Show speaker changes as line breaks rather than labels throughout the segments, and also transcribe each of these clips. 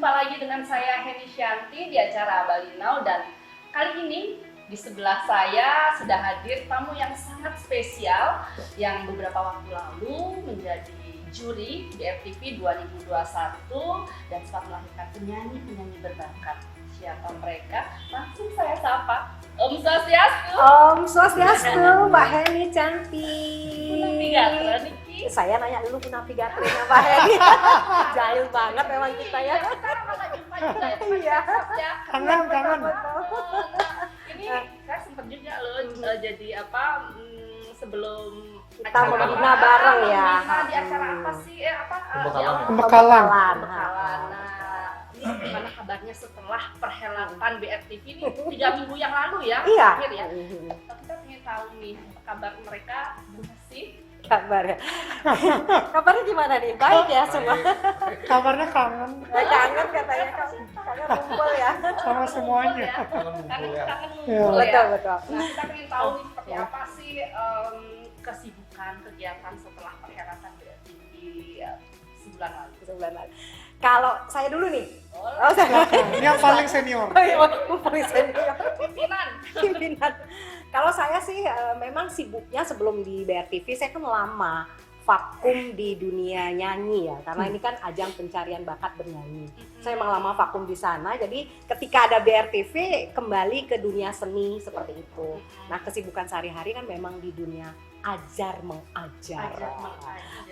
Jumpa lagi dengan saya Heni Shanti di acara Bali Now, dan kali ini di sebelah saya sudah hadir tamu yang sangat spesial yang beberapa waktu lalu menjadi juri BRTV 2021 dan sempat melahirkan penyanyi-penyanyi berbakat. Siapa mereka? Langsung saya sapa. Om Swastiastu.
Om Swastiastu, Mbak Heni cantik.
Punapigatra Niki.
Saya nanya dulu Punapigatranya Mbak Heni. Jahil banget memang kita ya.
Sekarang malah jumpa juga ya.
Iya.
Kangen.
Ini saya sempat juga loh jadi sebelum
Kita membina bareng ya.
Di acara apa sih?
Pembekalan.
Nah, ini gimana kabarnya setelah perhelatan BRTV ini 3 minggu yang lalu ya?
Iya.
Akhir ya. Kita ingin tahu nih kabar mereka gimana sih?
Kabarnya gimana nih? Baik ya semua.
Kabarnya kangen
Kangen katanya, kangen kumpul ya.
sama semuanya.
Kangen
Ya.
ngumpul ya.
Betul.
Nah, kita ingin tahu nih seperti apa sih kesibukan kegiatan setelah perhelatan BRTV sebulan lalu.
Kalau saya dulu nih.
Ini yang paling senior.
Paling senior.
Pimpinan.
Kalau saya sih memang sibuknya sebelum di BRTV, saya kan lama vakum di dunia nyanyi ya, karena ini kan ajang pencarian bakat bernyanyi. Saya memang lama vakum di sana, jadi ketika ada BRTV kembali ke dunia seni seperti itu. Nah, kesibukan sehari-hari kan memang di dunia ajar mengajar.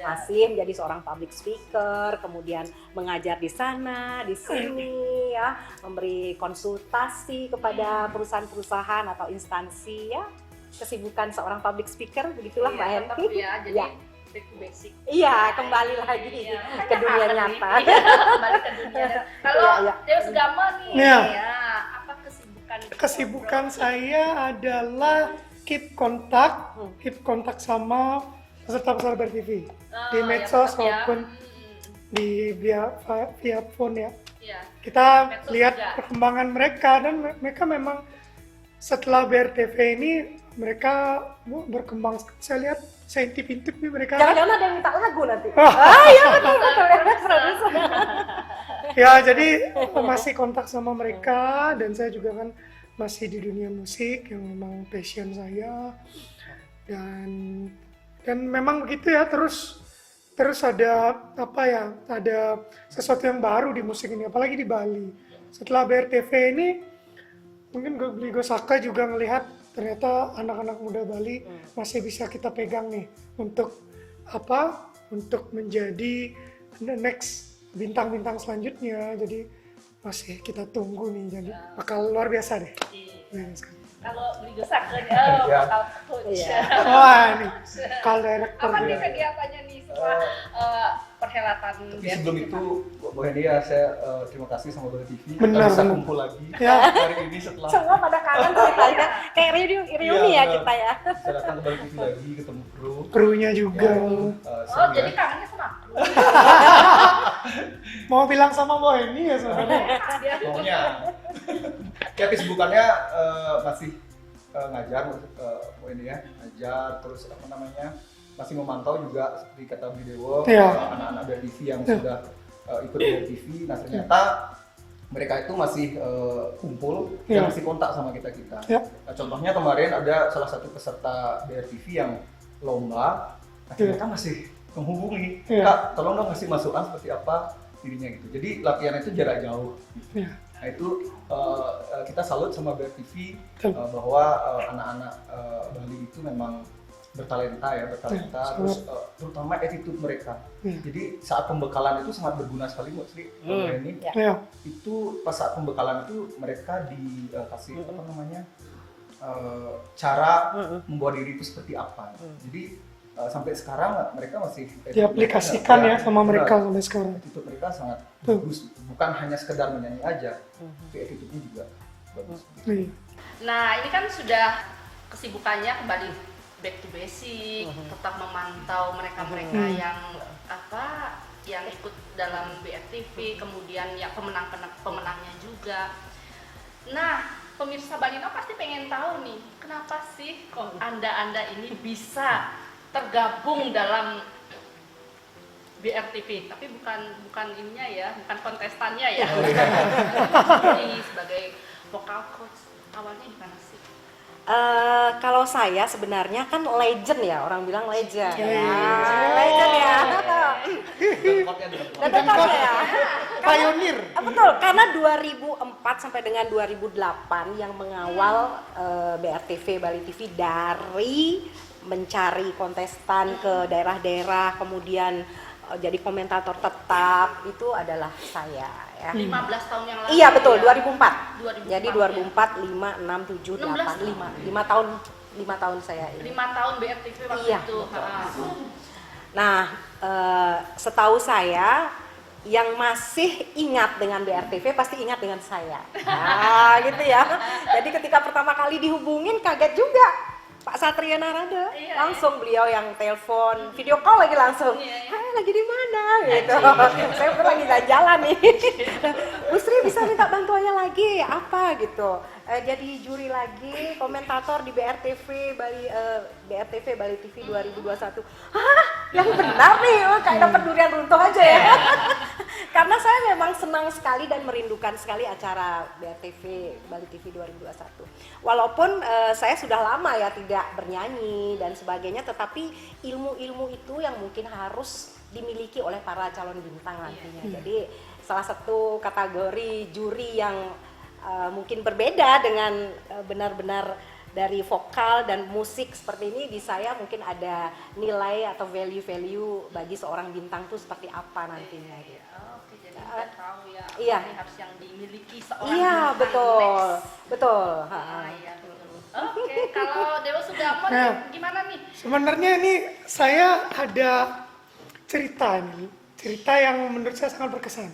Masih menjadi seorang public speaker, kemudian mengajar di sana, di sini ya, memberi konsultasi kepada perusahaan-perusahaan atau instansi ya. Kesibukan seorang public speaker begitulah Mbak Heni.
Ya, jadi back to basic.
Iya, kembali lagi ke dunia nyata.
Iya, kembali ke dunia nyata. Kalau Dewa Sugama nih,
Iya.
ya, apa kesibukan?
Kesibukan saya adalah keep kontak sama peserta-peserta BRTV di medsos maupun di via phone ya.
Iya.
Kita
Medsos
lihat
juga.
perkembangan mereka, dan mereka memang setelah BRTV ini mereka berkembang. Saya lihat saya intip-intip nih mereka.
Jangan-jangan ada yang minta lagu nanti.
Iya
Produser.
Ya, jadi masih kontak sama mereka, dan saya juga kan masih di dunia musik yang memang passion saya, dan memang begitu ya, terus ada ada sesuatu yang baru di musik ini, apalagi di Bali. Setelah BRTV ini mungkin Gobli Gosaka juga melihat ternyata anak-anak muda Bali masih bisa kita pegang nih untuk menjadi the next bintang-bintang selanjutnya. Jadi masih kita tunggu nih, jadi bakal luar biasa deh.
Kalau beli dosa bakal coach.
Wah, ini kalau director
Apa nih
ya.
kegiatannya nih setelah perhelatan
Tapi sebelum itu, Bu Heni ya, saya terima kasih sama Bali TV.
Benar,
Kita bisa
benar.
kumpul lagi
Ya.
hari ini setelah
Semua pada kangen ceritanya. Kayak reuni ya kita ya.
saya datang ke Bali TV lagi, ketemu
Krunya juga.
Oh, jadi kangennya sama aku.
Mau bilang sama Boy ini ya sebenarnya.
Pokoknya ya kesibukannya masih ngajar, Bu Heni ya, ngajar, terus masih memantau juga seperti kata Bli Dewo,
Iya.
anak-anak dari TV yang sudah ikut dari TV. Nah, ternyata mereka itu masih kumpul
Iya.
dan masih kontak sama kita.
Iya.
Nah, contohnya kemarin ada salah satu peserta BRTV yang lomba, nah, ternyata masih menghubungi,
Iya.
Kak, tolong dong kasih masukan seperti apa dirinya gitu. Jadi latihan itu jarak jauh.
Iya.
Nah itu kita salut sama BRTV
Betul.
bahwa anak-anak Bali itu memang bertalenta, terus terutama attitude mereka. Jadi saat pembekalan itu sangat berguna sekali buat Sri ini.
Ya.
Itu pas saat pembekalan itu mereka dikasih cara membawa diri itu seperti apa. Jadi sampai sekarang mereka masih
Diaplikasikan ya sama mereka sampai sekarang.
Attitude mereka sangat bagus, bukan hanya sekedar menyanyi aja, tapi attitude-nya juga bagus.
Iya.
Nah, ini kan sudah kesibukannya kembali back to basic, tetap memantau mereka-mereka yang ikut dalam BRTV, kemudian ya pemenangnya juga. Nah, pemirsa Bali Now pasti pengen tahu nih, kenapa sih kok Anda ini bisa tergabung dalam BRTV, tapi bukan ininya ya, bukan kontestannya ya. Jadi sebagai vokal coach awalnya gimana sih?
Kalau saya sebenarnya kan legend ya, orang bilang legend.
Iya.
Legend ya. Tetap ya.
Pionir.
Betul, karena 2004 sampai dengan 2008 yang mengawal BRTV Bali TV dari mencari kontestan ke daerah-daerah, kemudian jadi komentator tetap, itu adalah saya ya.
15 tahun yang lalu.
Iya betul,
ya?
2004.
2004
Jadi 2004, 5, 6, 7, 8, 5 tahun 5 tahun saya ini.
5 tahun BRTV waktu
Iya,
itu.
betul. Nah, setahu saya yang masih ingat dengan BRTV pasti ingat dengan saya. Nah, gitu ya. Jadi ketika pertama kali dihubungin kaget juga. Pak Satria Narada,
Iya,
langsung beliau yang telepon, video call lagi langsung.
Iya, iya.
Hai, lagi di mana? Gitu. Saya lagi jalan nih. Bu Sri bisa minta bantuannya lagi, apa gitu. Jadi juri lagi, komentator di BRTV Bali TV 2021. Hah, yang benar nih, kayak dapat durian runtuh aja ya. Karena saya memang senang sekali dan merindukan sekali acara BRTV Bali TV 2021. Walaupun saya sudah lama ya tidak bernyanyi dan sebagainya, tetapi ilmu-ilmu itu yang mungkin harus dimiliki oleh para calon bintang nantinya. Jadi salah satu kategori juri yang mungkin berbeda dengan benar-benar dari vokal dan musik seperti ini, di saya mungkin ada nilai atau value-value bagi seorang bintang tuh seperti apa nantinya gitu.
Oke, jadi kita tahu ya
iya.
apa yang harus yang dimiliki seorang
Iya,
bintang
betul.
next.
Betul.
Iya, betul. Oke, kalau Dewa Sugamo
Nah.
gimana nih?
Sebenarnya ini saya ada cerita ini, cerita yang menurut saya sangat berkesan.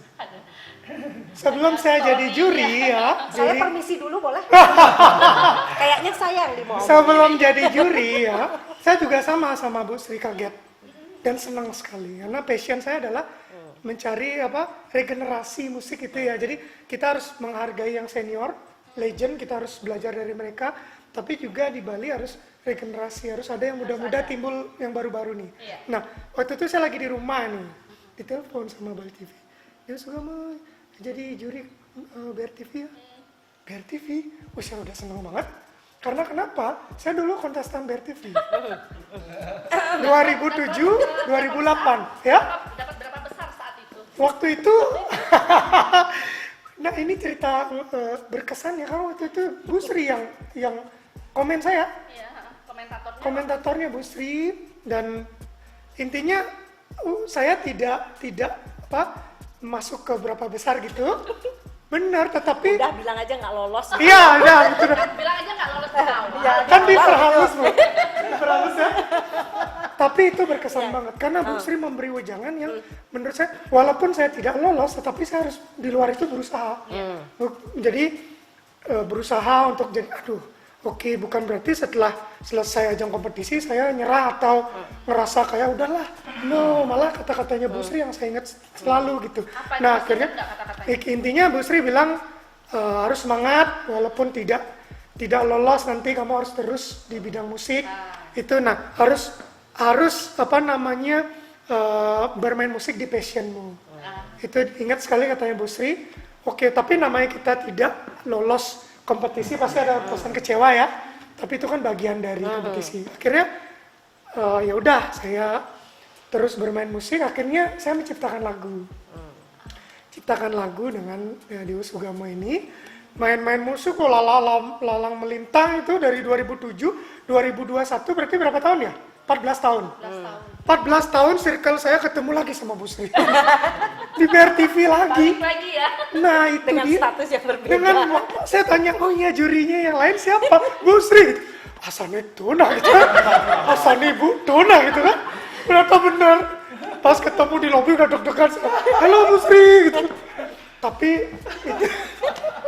Sebelum saya jadi juri ya,
Saya
jadi
permisi dulu boleh? Kayaknya saya yang dimau.
sebelum jadi juri ya, saya juga sama Bu Sri kaget dan senang sekali karena passion saya adalah mencari regenerasi musik itu ya. Jadi kita harus menghargai yang senior, legend, kita harus belajar dari mereka. Tapi juga di Bali harus regenerasi, harus ada yang muda-muda timbul yang baru-baru nih.
Iya.
Nah, waktu itu saya lagi di rumah nih, ditelepon sama Bali TV. Dia suka mau jadi juri BRTV ya. BRTV, saya udah seneng banget. Karena kenapa? Saya dulu kontestan BRTV. 2007, 2008 ya.
Dapat berapa besar saat itu?
Waktu itu, nah ini cerita berkesan ya, karena waktu itu Bu Sri yang komen saya,
Iya, komentatornya.
komentatornya Bu Sri, dan intinya saya tidak masuk ke berapa besar gitu, benar, tetapi
Udah bilang aja nggak lolos.
iya, udah, betul.
Bilang aja nggak lolos ke awal.
Kan diperhalus Bu, diperhalus ya. Tapi itu berkesan banget karena Bu Sri memberi wejangan yang menurut saya, walaupun saya tidak lolos, tetapi saya harus di luar itu berusaha. Jadi berusaha untuk jadi, oke, bukan berarti setelah selesai ajang kompetisi saya nyerah atau ngerasa kayak udahlah, malah kata-katanya Bu Sri yang saya ingat selalu gitu.
Apa itu?
Nah
Masih
akhirnya
ingat nggak kata-katanya?
intinya Bu Sri bilang harus semangat walaupun tidak lolos, nanti kamu harus terus di bidang musik. Itu nah harus bermain musik di passionmu. Itu ingat sekali katanya Bu Sri. Oke, tapi namanya kita tidak lolos kompetisi pasti ada perasaan kecewa ya. Tapi itu kan bagian dari kompetisi. Akhirnya ya udah saya terus bermain musik. Akhirnya saya menciptakan lagu. Ciptakan lagu dengan Dewa Sugamo ini. Main-main musik lalang melintang itu dari 2007, 2021 berarti berapa tahun ya? 14 tahun. 14 tahun circle saya ketemu lagi sama Bu Sri. Di BRTV lagi.
Balik lagi ya.
Nah itu
Dengan
dia.
status yang berbeda.
Dengan saya tanya, oh iya jurinya yang lain siapa? Bu Sri. Asane Dona gitu kan. Asane Bu Dona gitu kan. Ternyata benar. Pas ketemu di lobi udah deg-degan. Halo Bu Sri gitu. Tapi itu,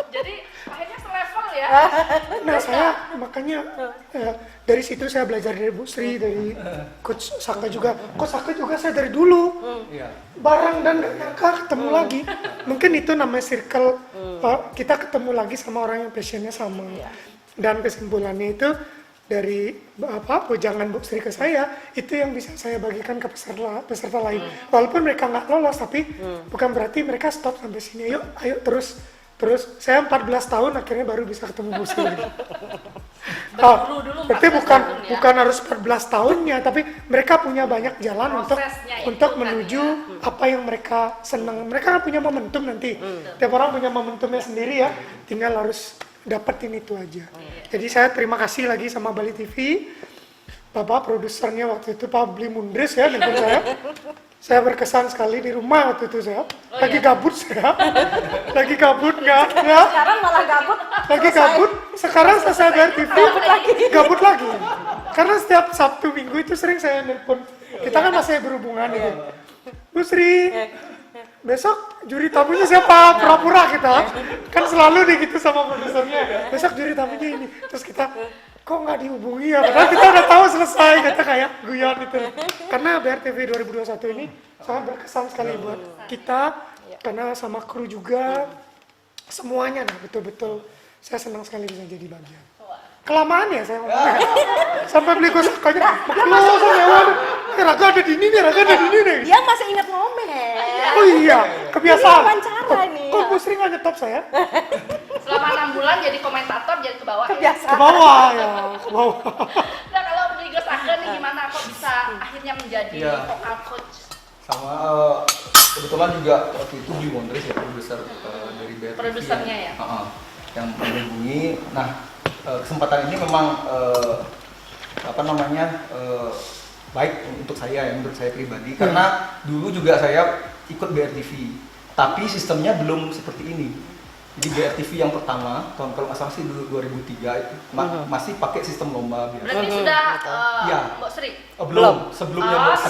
Jadi akhirnya selevel ya.
nah saya makanya dari situ saya belajar dari Bu Sri, dari Coach Saka juga. Coach Saka juga saya dari dulu.
Iya.
Barang dan gak nyangka ketemu lagi. Mungkin itu namanya circle, kita ketemu lagi sama orang yang passionnya sama. Dan kesimpulannya itu dari wejangan Bu Sri ke saya, itu yang bisa saya bagikan ke peserta lain. Walaupun mereka nggak lolos, tapi bukan berarti mereka stop sampai sini. Ayo terus saya 14 tahun akhirnya baru bisa ketemu Bu Sri.
Dulu
Berarti
14
bukan
tahun ya.
bukan harus 14 tahunnya, tapi mereka punya banyak jalan
Prosesnya itu
untuk
kan
menuju
ya.
apa yang mereka senang. Mereka kan punya momentum nanti. Tiap orang punya momentumnya sendiri ya. Tinggal harus dapetin itu aja. Jadi saya terima kasih lagi sama Bali TV. Bapak produsernya waktu itu Pak Bli Mundris ya dengan saya. Saya berkesan sekali di rumah waktu itu saya. Lagi gabut saya. Lagi gabut nggak?
Sekarang malah gabut.
Lagi gabut. Sekarang selesai bayar TV gabut lagi. Karena setiap Sabtu Minggu itu sering saya nelpon. Kita kan masih berhubungan gitu. Bu Sri, besok juri tamunya siapa? Pura-pura kita. Kan selalu deh gitu sama produsernya. Besok juri tamunya ini. Terus kita, kok nggak dihubungi ya? Padahal kita udah tahu selesai. Kita kayak guyon itu. Karena BRTV 2021 ini sangat berkesan sekali buat kita. Karena sama kru juga. Semuanya nah betul-betul. Saya senang sekali bisa jadi bagian. Kelamaan ya saya ngomongnya. Sampai beli kosakanya. Maklo sama hewan. Raga ada di ini nih, Raga ada di ini nih.
Dia masih ingat ngomel.
Oh iya, kebiasaan.
Ini wawancara nih.
Kok Bu Sri nggak nyetop saya?
Selama 6 bulan jadi komentator, jadi ke bawah ya.
Kebiasaan.
Ke bawah ya, ke bawah.
Nah kalau Bligo Saka nih gimana kok bisa akhirnya menjadi
Iya.
vokal coach?
Sama kebetulan juga waktu itu Bli Mondres ya produser dari BRTV.
Produsernya ya?
Yang menghubungi. Nah kesempatan ini memang baik untuk saya ya, menurut saya pribadi karena dulu juga saya ikut BRTV tapi sistemnya belum seperti ini. Jadi BRTV yang pertama tahun kalau nggak salah sih 2003 itu masih pakai sistem lomba biasa.
Berarti sudah
Iya.
Mbak Sri?
Belum.
Sebelumnya
Oh,
Mbak Sri.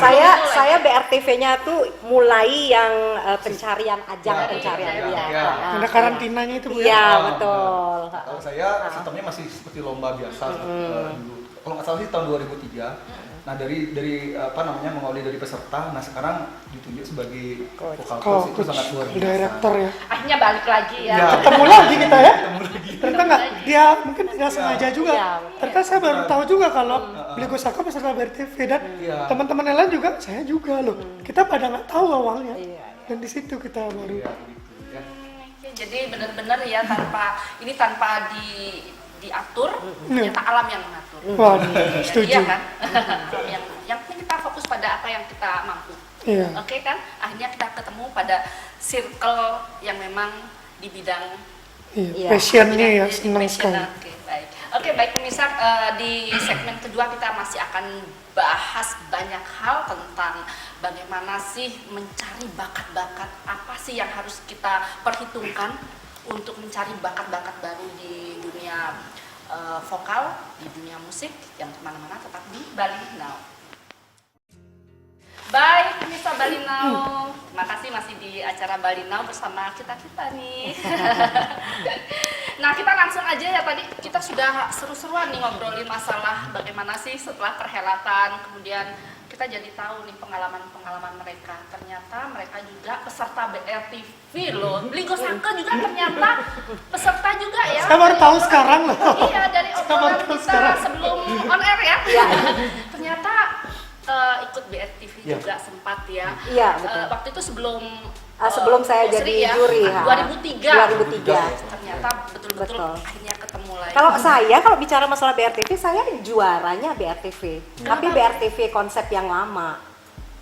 Saya BRTV-nya tuh mulai yang pencarian ajang
Dari-
pencarian
dari-
iya.
ya.
Ada karantinanya itu Bu ya?
Iya,
Ah,
betul.
Kalau saya sistemnya masih seperti lomba biasa dulu. Kalau nggak salah sih tahun 2003. Nah dari mengawali dari peserta, nah sekarang ditunjuk sebagai vokal coach itu sangat luar biasa.
Director ya.
Akhirnya balik lagi ya.
Ya.
Ketemu lagi kita ya.
Ketemu lagi.
Ternyata nggak, dia mungkin tidak sengaja juga.
Iya.
Ternyata saya baru tahu juga kalau Bligo Saka peserta BRTV dan
Iya.
teman-teman yang lain juga, saya juga loh. Kita pada nggak tahu awalnya.
Iya.
Dan di situ kita baru.
Iya, gitu ya.
Oke, jadi benar-benar ya tanpa diatur, ternyata alam yang mengatur.
Waduh,
Iya
setuju.
kan? Alam yang penting kita fokus pada apa yang kita mampu.
Iya.
Oke kan? Akhirnya kita ketemu pada circle yang memang di bidang
Iya.
Iya.
Passionnya ya,
di
senang
passion.
sekali.
Oke, baik pemirsa, di segmen kedua kita masih akan bahas banyak hal tentang bagaimana sih mencari bakat-bakat, apa sih yang harus kita perhitungkan untuk mencari bakat-bakat baru di dunia vokal, di dunia musik. Yang kemana-mana tetap di Bali Now. Baik, pemirsa Bali Now, terima kasih masih di acara Bali Now bersama kita-kita nih. Nah, kita langsung aja ya, tadi kita sudah seru-seruan nih ngobrolin masalah bagaimana sih setelah perhelatan, kemudian kita jadi tahu nih pengalaman-pengalaman mereka. Ternyata mereka juga peserta BRTV loh. Bligo Saka juga ternyata peserta juga ya.
Saya baru tahu sekarang loh.
Iya, dari obrolan
baru tahu
kita
sekarang.
sebelum on air ya. Ternyata ikut BRTV juga sempat ya.
Iya, betul.
Waktu itu sebelum
Sebelum saya
Bu Sri
jadi juri,
2003.
2003.
Ternyata betul-betul
Betul.
akhirnya ketemu lagi.
Kalau bicara masalah BRTV, saya juaranya BRTV. Tapi BRTV konsep yang lama.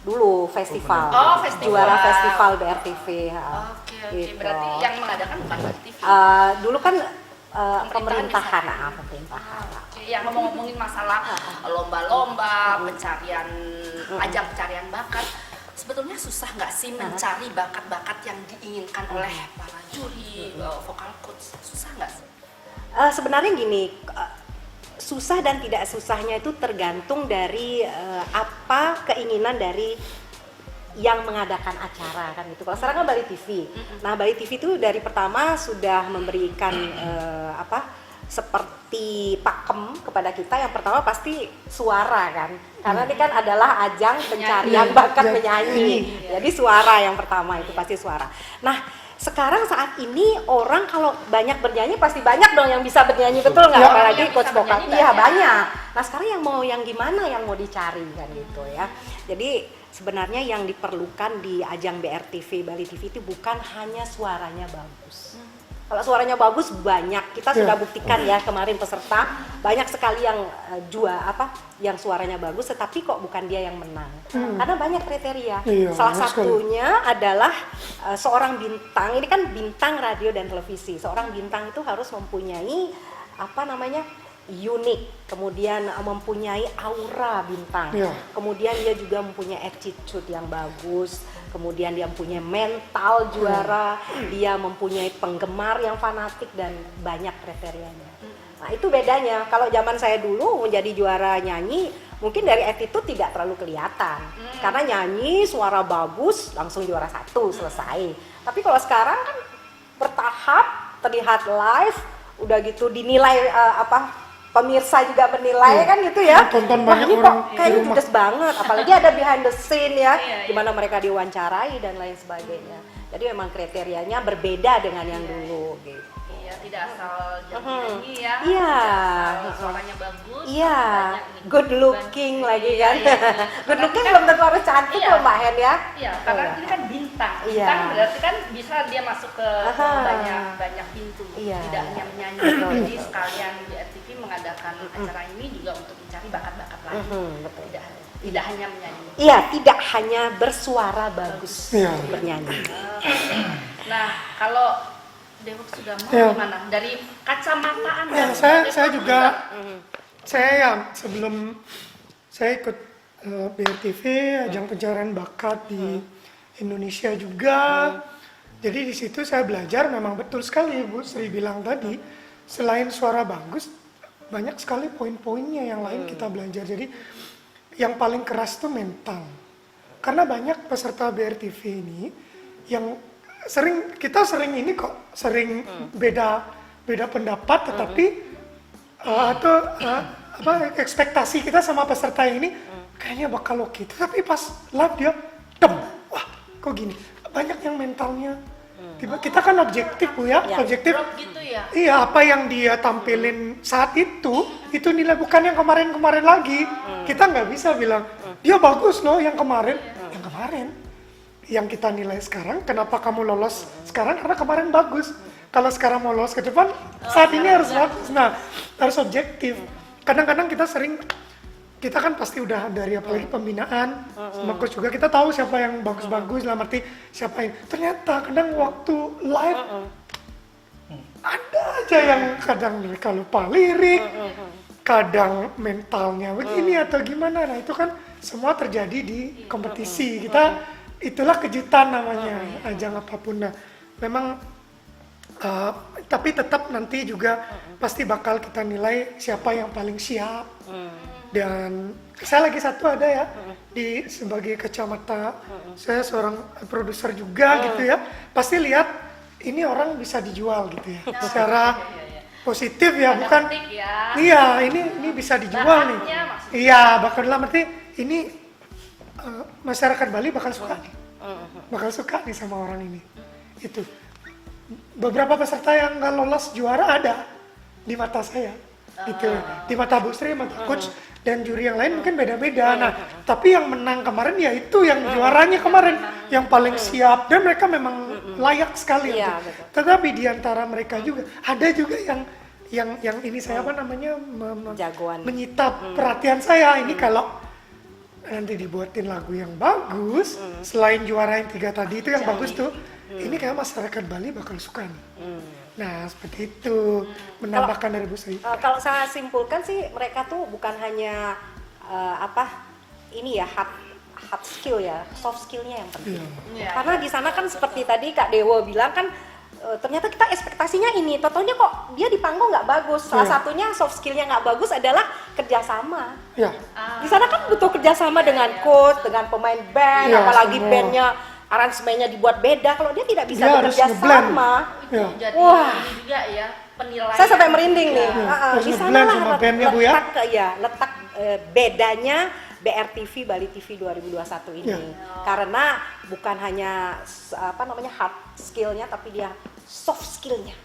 Dulu festival.
Oh, festival.
Juara festival BRTV.
Oke,
Gitu.
berarti yang mengadakan bukan BRTV.
Dulu kan
Pemerintahan
pemerintahan.
Ah, oke. Yang ngomongin masalah lomba-lomba, pencarian ajang pencarian bakat, sebetulnya susah nggak sih mencari bakat-bakat yang diinginkan oleh para juri, vokal coach? Susah nggak sih?
Sebenarnya gini, susah dan tidak susahnya itu tergantung dari apa keinginan dari yang mengadakan acara kan gitu. Kalau sekarang kan Bali TV. Nah, Bali TV itu dari pertama sudah memberikan seperti pakem kepada kita. Yang pertama pasti suara kan. Karena ini kan adalah ajang pencarian bakat menyanyi. Jadi suara yang pertama itu pasti suara. Nah, sekarang saat ini orang kalau banyak bernyanyi pasti banyak dong yang bisa bernyanyi, betul nggak?
Ya.
Apalagi
Yang
coach
bisa
vokal.
bernyanyi
Iya,
banyak.
banyak. Nah sekarang yang gimana yang mau dicari kan gitu ya. Jadi sebenarnya yang diperlukan di ajang BRTV Bali TV itu bukan hanya suaranya bagus. Kalau suaranya bagus banyak, kita sudah buktikan ya kemarin peserta banyak sekali yang yang suaranya bagus, tetapi kok bukan dia yang menang. Karena banyak kriteria.
Iya,
Salah
betul sekali.
satunya adalah seorang bintang, ini kan bintang radio dan televisi. Seorang bintang itu harus mempunyai unik, kemudian mempunyai aura bintang,
Iya.
kemudian dia juga mempunyai attitude yang bagus, kemudian dia mempunyai mental juara, dia mempunyai penggemar yang fanatik dan banyak kriterianya. Nah itu bedanya, kalau zaman saya dulu menjadi juara nyanyi, mungkin dari attitude tidak terlalu kelihatan, karena nyanyi suara bagus langsung juara 1 selesai. Tapi kalau sekarang kan bertahap, terlihat live, udah gitu dinilai pemirsa juga menilai kan gitu ya.
Tonton
Wah
banyak
ini
orang
kok
di
kayaknya
rumah.
judes banget, apalagi ada behind the scene ya,
Iya.
di mana mereka diwawancarai dan lain sebagainya. Jadi memang kriterianya berbeda dengan yang dulu gitu.
Iya, tidak asal nyanyi ya.
Iya.
Tidak asal suaranya bagus.
Iya,
banyak nih.
good looking lagi
Iya,
kan.
iya.
Good looking
Karena
belum tentu harus cantik
iya.
loh Mbak Hen ya.
Iya, karena
Iya.
ini kan bintang.
Iya.
Bintang berarti kan bisa dia masuk ke
Aha.
banyak pintu.
Iya.
Tidak hanya menyanyi. Jadi sekalian BRTV mengadakan acara ini juga untuk mencari bakat-bakat lain.
Betul.
Tidak hanya menyanyi.
Iya, tidak hanya bersuara bagus
Iya.
untuk bernyanyi.
Nah, kalau Dewok sudah mau
Iya.
gimana? Dari kacamata Anda.
Ya,
sebagai
saya juga
produser.
saya sebelum saya ikut BRTV ajang pencarian bakat di Indonesia juga. Jadi di situ saya belajar memang betul sekali Bu Sri bilang tadi, selain suara bagus banyak sekali poin-poinnya yang lain kita belajar. Jadi yang paling keras tuh mental. Karena banyak peserta BRTV ini yang kita sering beda pendapat, tetapi ekspektasi kita sama peserta ini kayaknya bakal oke, tapi pas live dia wah kok gini, banyak yang mentalnya kita kan objektif Bu ya,
Ya.
objektif.
Drop gitu ya.
Iya, apa yang dia tampilin saat itu nilai bukan yang kemarin-kemarin lagi. Kita nggak bisa bilang dia bagus loh yang kemarin, yang kita nilai sekarang. Kenapa kamu lolos sekarang? Karena kemarin bagus. Kalau sekarang mau lolos ke depan, saat ini harus bagus. Nah, harus objektif. Kadang-kadang kita kan pasti udah dari apalagi pembinaan sama coach juga, kita tahu siapa yang bagus-bagus, dalam arti siapa yang ternyata kadang waktu live ada aja yang kadang mereka lupa lirik, kadang mentalnya begini atau gimana. Nah itu kan semua terjadi di kompetisi kita, itulah kejutan namanya ajang apapun. Nah memang tapi tetap nanti juga pasti bakal kita nilai siapa yang paling siap. Dan saya lagi satu ada ya di sebagai kacamata, saya seorang produser juga gitu ya, pasti lihat ini orang bisa dijual gitu ya secara positif ya, bukan
Petik ya.
iya ini bisa dijual nih,
Bakatnya maksudnya.
iya bakal dalam arti ini masyarakat Bali bakal suka nih sama orang ini. Itu beberapa peserta yang nggak lolos juara ada di mata saya gitu, di mata Bu Sri, mata coach dan juri yang lain mungkin beda-beda. Nah tapi yang menang kemarin ya itu yang juaranya kemarin yang paling siap dan mereka memang layak sekali.
Iya,
untuk.
betul.
Tetapi di antara mereka juga ada juga yang ini saya
Jagoan.
menyita perhatian saya ini. Kalau nanti dibuatin lagu yang bagus selain juara yang 3 tadi itu yang bagus tuh, ini kayak masyarakat Bali bakal suka nih. Nah seperti itu, menambahkan dari Bu Sri.
Kalau saya simpulkan sih mereka tuh bukan hanya hard skill ya, soft skillnya yang penting.
Iya.
Karena di sana kan seperti tadi Kak Dewo bilang kan, ternyata kita ekspektasinya ini, totalnya kok dia di panggung nggak bagus. Salah satunya soft skillnya nggak bagus adalah kerjasama.
Ya,
Di sana kan butuh kerjasama dengan coach, dengan pemain band,
Iya,
apalagi
semua.
bandnya aransemennya dibuat beda. Kalau dia tidak bisa
Dia harus
bekerja
ngeblend.
sama,
ya.
Jadi
Wah.
ini juga ya penilaian.
saya sampai merinding nih.
Iya.
Harus
Di sana
ngeblend
lah
sama bandnya, Bu, ya.
letak bedanya BRTV Bali TV 2021 ini.
Ya.
Karena bukan hanya hard skillnya, tapi dia soft skillnya.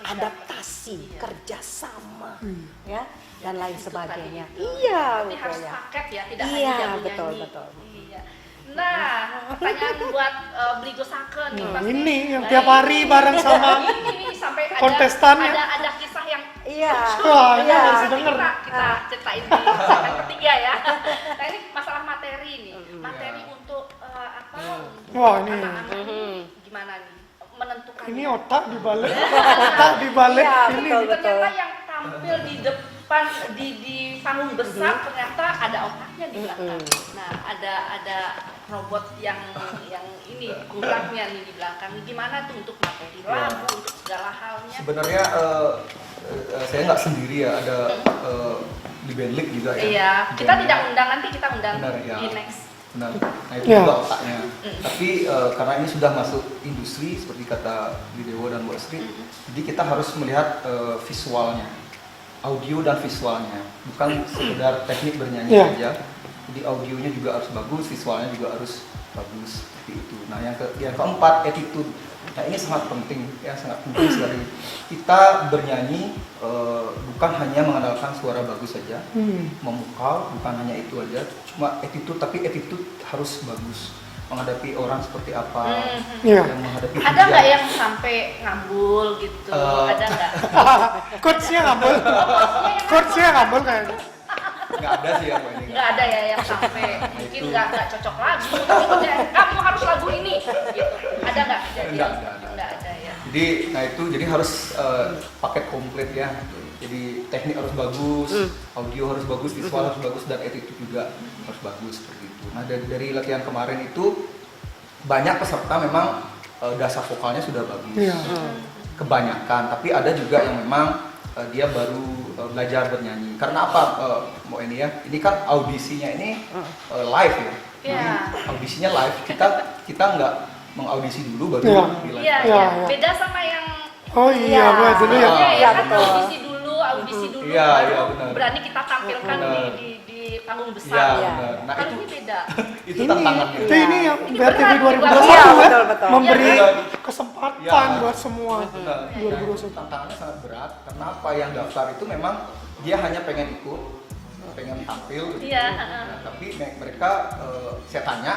adaptasi, kerjasama, ya dan lain
Itu
sebagainya.
tadi itu.
Iya,
Tapi harus
betul ya.
paket ya, tidak
Iya,
hanya jago
betul,
nyanyi.
betul.
Iya. Nah, pertanyaan buat Bligo Sake nih
Nah,
pasti.
ini yang
Nah,
tiap hari
ini.
bareng sama
ini sampai
kontestannya.
ada kisah yang
Iya.
Wah, ini
Iya.
harus
nanti
denger.
kita ceritain di segmen ketiga ya. Nah, ini masalah materi nih. Materi untuk apa?
Wah, ini.
Anak-anak ini gimana nih? Menentukan
Ini otak dibalik, otak dibalik
Iya,
ini.
betul.
ternyata yang tampil di depan di panggung besar ternyata ada otaknya di belakang. Nah, ada robot yang ini kurangnya nih di belakang. Gimana tuh untuk materi lagu, untuk segala halnya?
Sebenarnya saya nggak sendiri ya, ada di Bandlik juga ya.
Iya, kita
Band-
tidak undang, nanti kita undang
Benar, ya.
di next.
Benar. Nah itu
Ya.
juga otaknya. Tapi karena ini sudah masuk industri seperti kata Bidewo dan Bu Astrid, jadi kita harus melihat visualnya, audio dan visualnya, bukan sekedar teknik bernyanyi
Ya.
saja. Jadi audionya juga harus bagus, visualnya juga harus bagus seperti itu. Nah yang keempat, attitude. Nah ini sangat penting ya, sangat penting sekali. Kita bernyanyi bukan hanya mengandalkan suara bagus saja, memukau, bukan hanya itu aja, cuma attitude, tapi attitude harus bagus. Menghadapi orang seperti apa,
Iya.
yang menghadapi
Ada
hujan.
nggak yang sampai ngambul gitu? Ada nggak?
Coachnya ngambul, coachnya ngambul kayaknya.
Nggak ada sih ya ini.
Nggak ada ya yang sampai mungkin nggak cocok lagu, tapi katanya, kamu harus lagu ini gitu. Ada nggak kejadian?
Nggak ada.
Nggak ada ya.
Jadi, nah itu jadi harus paket komplit ya. Jadi teknik harus bagus, audio harus bagus, visual harus bagus, dan attitude juga harus bagus seperti itu. Nah dari latihan kemarin itu banyak peserta memang dasar vokalnya sudah bagus,
Iya.
kebanyakan. Tapi ada juga yang memang dia baru belajar bernyanyi. Karena apa, Mbak Eni ya? Ini kan audisinya ini live ya.
Iya.
Audisinya live. Kita nggak mengaudisi dulu baru
Iya.
di live.
Iya,
Ya,
iya.
ya.
Beda sama yang
Oh iya,
Iya.
mulai dulu ya.
iya, ya
Iya,
kan
betul.
audisi dulu
Iya,
baru
iya, benar.
berani kita tampilkan
Benar.
di panggung
Iya,
besar.
benar. Nah
Kalau
itu
ini beda.
itu
Ini,
tantangannya.
itu ini yang
Ini
BRTV
berat,
2021
Iya,
ya,
betul, betul.
memberi
Iya.
kesempatan
Iya.
buat semua.
Benar. Dan
2021.
tantangannya sangat berat karena apa, yang daftar itu memang dia hanya pengen ikut, pengen tampil gitu.
Iya,
Nah, tapi mereka saya tanya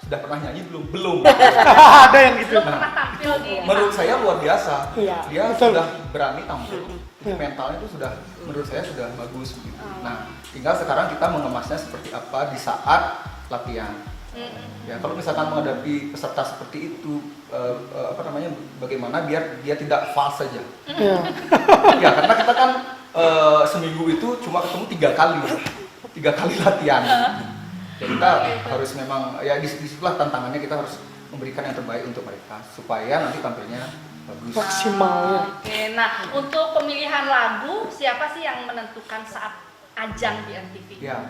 sudah pernah nyanyi belum? Belum.
Ada yang gitu.
Belum pernah tampil di
Menurut saya luar biasa.
Iya,
Dia
betul.
sudah berani tampil. Jadi
Iya.
mentalnya itu sudah, menurut saya sudah bagus gitu. Nah, tinggal sekarang kita mengemasnya seperti apa di saat latihan. Ya, kalau misalkan menghadapi peserta seperti itu, bagaimana biar dia tidak false saja.
Iya.
Ya, karena kita kan seminggu itu cuma ketemu 3 kali latihan. Ya, kita harus memang, ya disitulah tantangannya, kita harus memberikan yang terbaik untuk mereka supaya nanti tampilnya bagus.
Maksimal ya.
Oke, nah untuk pemilihan lagu siapa sih yang menentukan saat ajang di MTV?
Ya,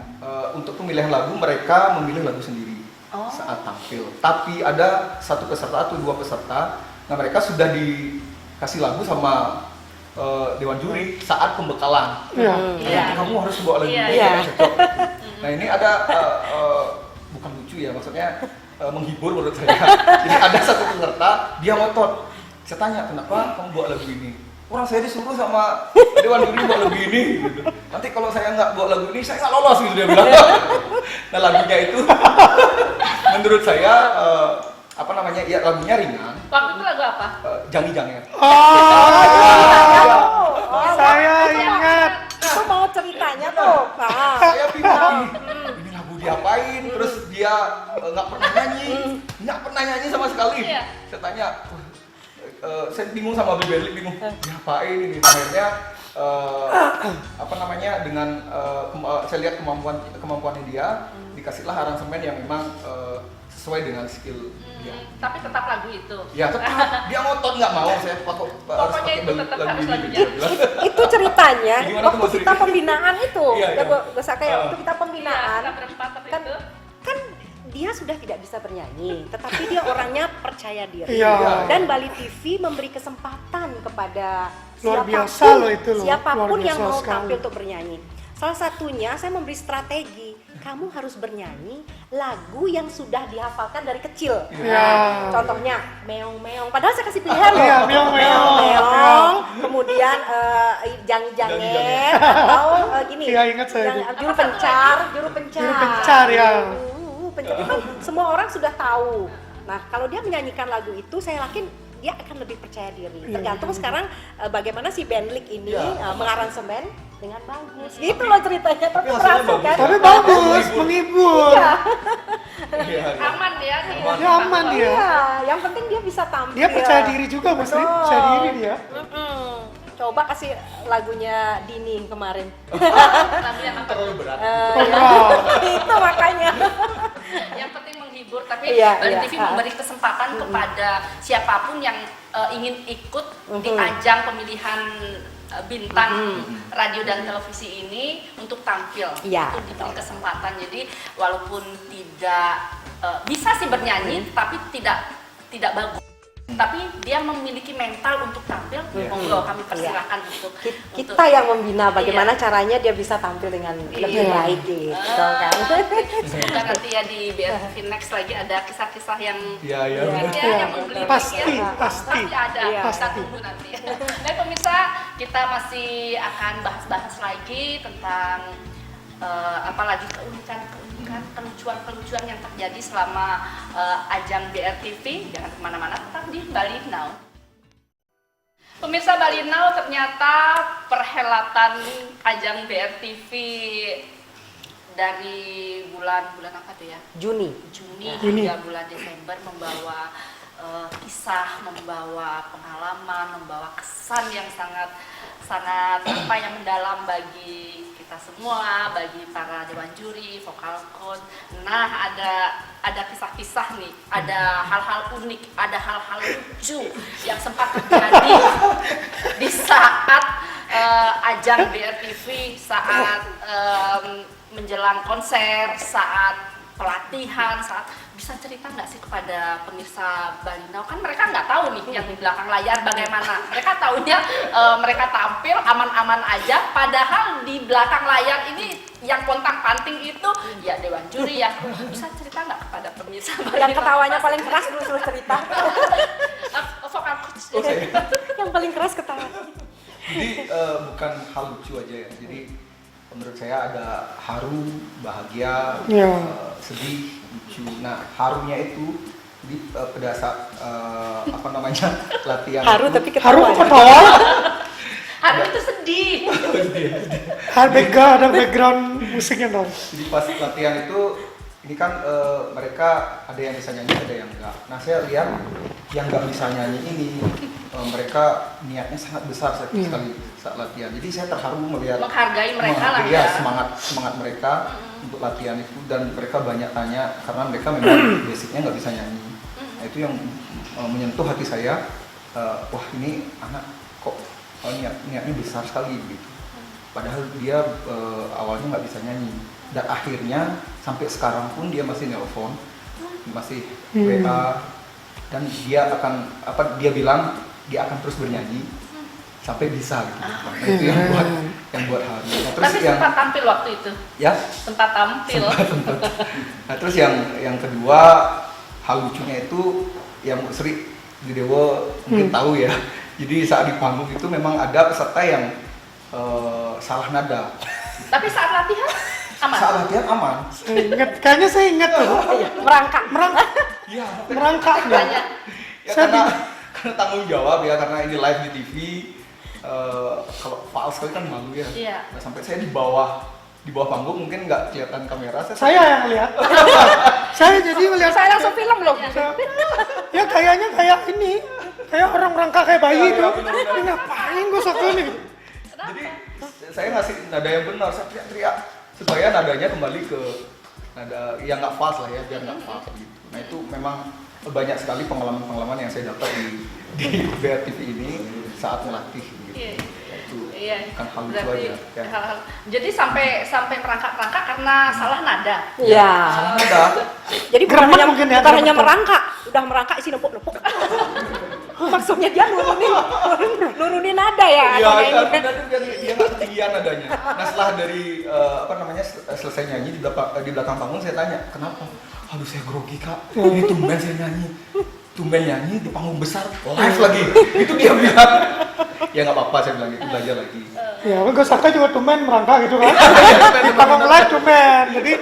untuk pemilihan lagu mereka memilih lagu sendiri saat tampil. Tapi ada satu peserta atau 2 peserta, nah mereka sudah dikasih lagu sama dewan juri saat pembekalan.
Iya.
Iya.
Nanti kamu harus bawa lagu
Iya,
ini
iya.
yang cocok. Nah ini ada bukan lucu ya, maksudnya menghibur menurut saya. Jadi ada satu peserta dia ngotot. Saya tanya, kenapa kamu bawa lagu ini? Orang saya disuruh sama dewan juri bawa lagu ini. Gitu. Nanti kalau saya nggak bawa lagu ini, saya nggak lolos gitu dia bilang. Nah lagunya itu menurut saya ya lagunya ringan.
Waktu itu lagu apa?
Jangi Janger.
Saya ingat.
Itu mau ceritanya tuh. Nah.
Saya bingung ini lagu diapain, terus dia nggak pernah nyanyi sama sekali.
Iya.
Saya tanya, saya bingung sama Biberly, bingung diapain ini. Akhirnya dengan saya lihat kemampuannya dia, dikasihlah aransemen yang memang sesuai dengan skill dia.
Tapi tetap lagu itu.
Ya tetap dia ngotot nggak mau, saya harus
Pokoknya
pakai
itu tetap harus
ini,
lagunya.
dia bilang.
Itu ceritanya
Gimana tuh,
waktu
Mbak Sri?
kita pembinaan itu.
Iya,
Ya,
iya.
Gus kayak waktu kita
Iya,
pembinaan
kita berempat tapi
kan
itu.
kan dia sudah tidak bisa bernyanyi, tetapi dia orangnya percaya diri.
Iya.
Dan Bali TV memberi kesempatan kepada
Luar
siapapun,
biasa loh itu loh,
siapapun
luar
yang
biasa
mau
sekali.
tampil untuk bernyanyi. Salah satunya saya memberi strategi, kamu harus bernyanyi lagu yang sudah dihafalkan dari kecil.
Iya.
Contohnya meong meong, padahal saya kasih pilihan loh.
Iya, meong meong.
Meong. kemudian jangi-janget atau gini.
Iya, ingat saya
yang
itu.
juru pencar.
Juru pencar, ya.
Pencar itu semua orang sudah tahu. Nah, kalau dia menyanyikan lagu itu, saya yakin dia akan lebih percaya diri. Tergantung sekarang bagaimana si Bandlik ini mengaransemen dengan bagus. Gitu loh ceritanya, tapi
hasilnya
berhasil
bagus.
kan?
Tapi bagus, menghibur.
Iya.
Iya, iya.
Aman ya.
Dia aman dia.
Iya, yang penting dia bisa tampil.
Dia percaya diri juga, Mas Ri.
Betul.
Percaya diri dia.
Coba kasih lagunya Dini kemarin.
Lagu yang apa?
Terlalu berat.
Itu makanya.
Yang penting menghibur, tapi
Iya,
Bali
iya.
TV memberi kesempatan kepada siapapun yang ingin ikut di ajang pemilihan bintang radio dan televisi ini untuk tampil,
Iya,
untuk diberi kesempatan. Jadi walaupun tidak bisa sih bernyanyi, tapi tidak bagus. Tapi dia memiliki mental untuk tampil. Monggo kami persilahkan untuk
Kita yang membina bagaimana caranya dia bisa tampil dengan lebih baik gitu kan.
Semoga nanti ya di BRTV Next lagi ada kisah-kisah yang
Iya, iya.
unik ya, yang menggelitik
Pasti,
ya.
pasti.
ada,
Iya.
kita tunggu nanti. Nah pemirsa, kita masih akan bahas-bahas lagi tentang apalagi kelucuan yang terjadi selama ajang BRTV. Jangan kemana-mana, tetap di Bali Now. Pemirsa, Bali Now, ternyata perhelatan ajang BRTV dari bulan apa tuh ya?
Juni.
Juni
Juni.
hingga bulan Desember membawa kisah, membawa pengalaman, membawa kesan yang sangat apa yang mendalam bagi kita semua, bagi para dewan juri, vokal coach. Nah, ada kisah-kisah nih, ada hal-hal unik, ada hal-hal lucu yang sempat terjadi di saat ajang BRTV, saat menjelang konser, saat pelatihan, saat bisa cerita nggak sih kepada pemirsa Bali Now? Kan mereka nggak tahu nih yang di belakang layar bagaimana. Mereka tahunya mereka tampil aman-aman aja, padahal di belakang layar ini yang pontang-panting itu ya dewan juri ya. Bisa cerita nggak kepada pemirsa Bali Now?
Yang ketawanya paling keras dulu suruh cerita.
Vokal coach.
Yang paling keras ketawa.
Jadi bukan hal lucu aja ya. Jadi menurut saya ada haru, bahagia,
Iya.
sedih, lucu. Nah, harunya itu di pada saat apa namanya latihan.
Haru
itu-
tapi
Haru
ketawa.
ketawa.
Haru itu sedih.
Ada background musiknya dong.
Jadi pas latihan itu ini kan mereka ada yang bisa nyanyi, ada yang enggak. Nah, saya lihat yang nggak bisa nyanyi ini mereka niatnya sangat besar sekali saat latihan. Jadi saya terharu melihat
Menghargai mereka lah
ya,
ya.
semangat mereka untuk latihan itu, dan mereka banyak tanya karena mereka memang basicnya nggak bisa nyanyi. Nah, itu yang menyentuh hati saya. Wah, ini anak kok niatnya besar sekali gitu. Padahal dia awalnya nggak bisa nyanyi, dan akhirnya sampai sekarang pun dia masih nelpon, masih WA, dan dia akan dia bilang dia akan terus bernyanyi sampai bisa gitu. Nah, itu yang buat haru. Nah, terus
Tapi
yang
sempat tampil waktu itu.
ya
Sempat tampil.
nah, terus yang kedua, hal lucunya itu yang Sri di Dewo mungkin tahu ya. Jadi saat di panggung itu memang ada peserta yang salah nada.
Tapi saat latihan aman.
Saat latihan aman.
Kayaknya saya ingat tuh.
Merangkak.
Iya.
Merangkak dia.
Banyak.
Ya,
Saya
karena tanggung jawab ya, karena ini live di TV. Kalau fals sekali kan malu ya.
Iya.
Nah, sampai saya di bawah panggung mungkin nggak kelihatan kamera.
Saya yang lihat. Saya jadi melihat.
Saya langsung film loh.
Ya kayaknya kayak ini. Kayak orang merangkak kayak bayi
Iya,
tuh.
bener-bener.
Ini ngapain gue satu nih?
Jadi saya ngasih nada yang benar, saya teriak-teriak supaya nadanya kembali ke nada yang nggak fals lah ya, biar nggak fals gitu. Nah, itu memang banyak sekali pengalaman-pengalaman yang saya dapat di BRTV ini saat melatih gitu.
Iya.
Itu
Iya.
kan hal lucu
Berarti
aja ya.
hal-hal. Jadi sampai merangkak-rangkak karena salah nada.
Iya.
Salah nada.
Jadi bukan
Gremet
hanya,
mungkin ya,
bukan hanya
gremet.
merangkak, udah merangkak isi nepuk-nepuk. Maksudnya dia nurunin nada ya.
Iya,
atau kayak
tapi dia nggak ketinggian nadanya. Nah, setelah dari selesai nyanyi di belakang panggung, saya tanya, kenapa? Aduh, saya grogi kak, ini tumben saya nyanyi. tumben nyanyi di panggung besar live lagi. Itu dia bilang. Ya nggak apa-apa, saya bilang gitu, belajar lagi.
Ya, Gus Saka juga tumen merangkak gitu kan. Di panggung live tumen. Jadi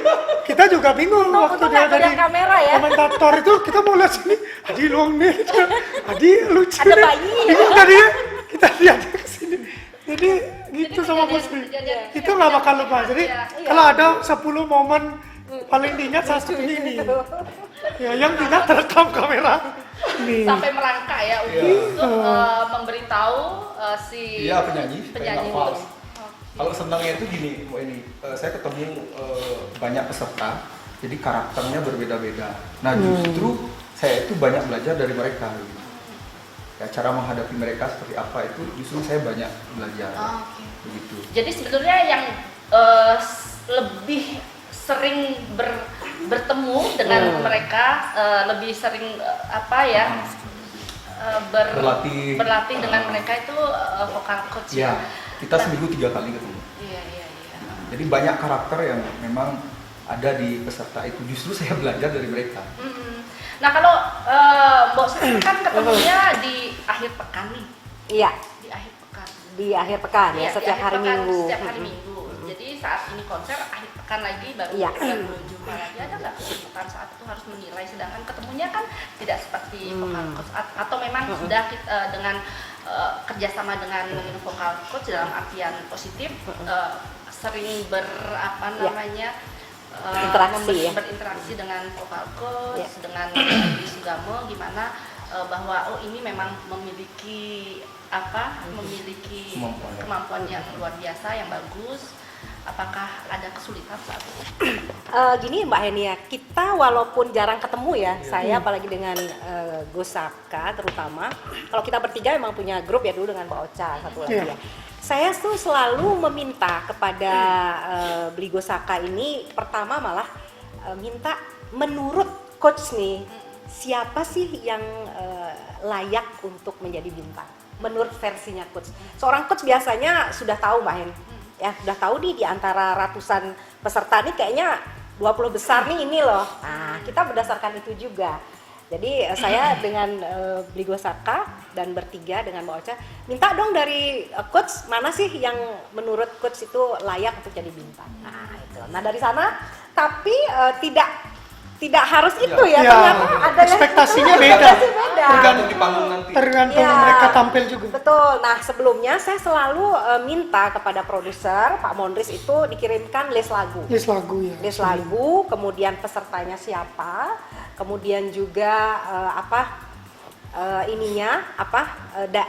kita juga bingung waktu
Untung
dia
nggak
tadi
ngeliat kamera ya.
komentator itu kita mau lihat sini. Adi luang nih, Adi lucu
Ada
nih.
bayi.
Bingung tadi kita lihat ke sini. Jadi gitu
Jadi
sama Gus. Itu nggak bakal lupa. Jadi kalau ada 10 momen paling diingat salah satunya ini. Ya, yang tidak terekam kamera. Nih.
Sampai merangkak ya untuk memberitahu si
Iya, penyanyi
penyanyi
supaya
itu.
nafas. Kalau senangnya itu gini, Bu ini, saya ketemu banyak peserta, jadi karakternya berbeda-beda. Nah justru saya itu banyak belajar dari mereka. Gitu. Ya, cara menghadapi mereka seperti apa itu justru saya banyak belajar.
Oke.
Begitu.
Jadi sebetulnya yang lebih sering bertemu dengan mereka, lebih sering berlatih dengan mereka itu vokal coach
Ya,
ya.
kita seminggu 3 kali ketemu.
Iya.
Jadi banyak karakter yang memang ada di peserta itu. Justru saya belajar dari mereka.
Nah kalau Mbak Sri kan ketemunya di akhir pekan nih,
Iya,
di akhir pekan.
di akhir pekan ya,
Iya, di
setiap
akhir
hari
pekan,
Minggu.
Setiap hari Minggu. Jadi saat ini konser akhir pekan lagi baru
Iya.
menuju lagi, ada nggak kesibukan saat itu harus menilai, sedangkan ketemunya kan tidak seperti vokal coach atau memang sudah dengan kerjasama dengan vokal coach dalam artian positif, sering
Interaksi ya.
berinteraksi dengan vokal coach,
Ya.
dengan di Sugamo gimana bahwa ini memang memiliki kemampuan yang luar biasa, yang bagus. Apakah ada kesulitan saat itu?
Gini Mbak Henia, kita walaupun jarang ketemu ya, saya apalagi dengan Gus Saka terutama, kalau kita bertiga memang punya grup ya dulu dengan Mbak Ocha satu lagi ya. Saya tuh selalu meminta kepada Bligo Saka ini, pertama malah minta menurut coach nih, siapa sih yang layak untuk menjadi bintang? Menurut versinya coach. Seorang coach biasanya sudah tahu Mbak Hen, ya sudah tahu nih di antara ratusan peserta nih kayaknya 20 besar nih ini loh. Nah, kita berdasarkan itu juga. Jadi saya dengan Bligo Saka dan bertiga dengan Mbak Ocha minta dong dari coach mana sih yang menurut coach itu layak untuk jadi bintang. Nah, itu. Nah, dari sana tapi tidak harus itu ya,
Ya,
ternyata ada yang
ekspektasinya
itu,
beda.
ekspektasi beda.
Tergantung di panggung nanti.
Tergantung
Ya,
mereka tampil juga.
Betul. Nah sebelumnya saya selalu minta kepada produser Pak Mondris itu dikirimkan list lagu.
List lagu ya.
List lagu, kemudian pesertanya siapa, kemudian juga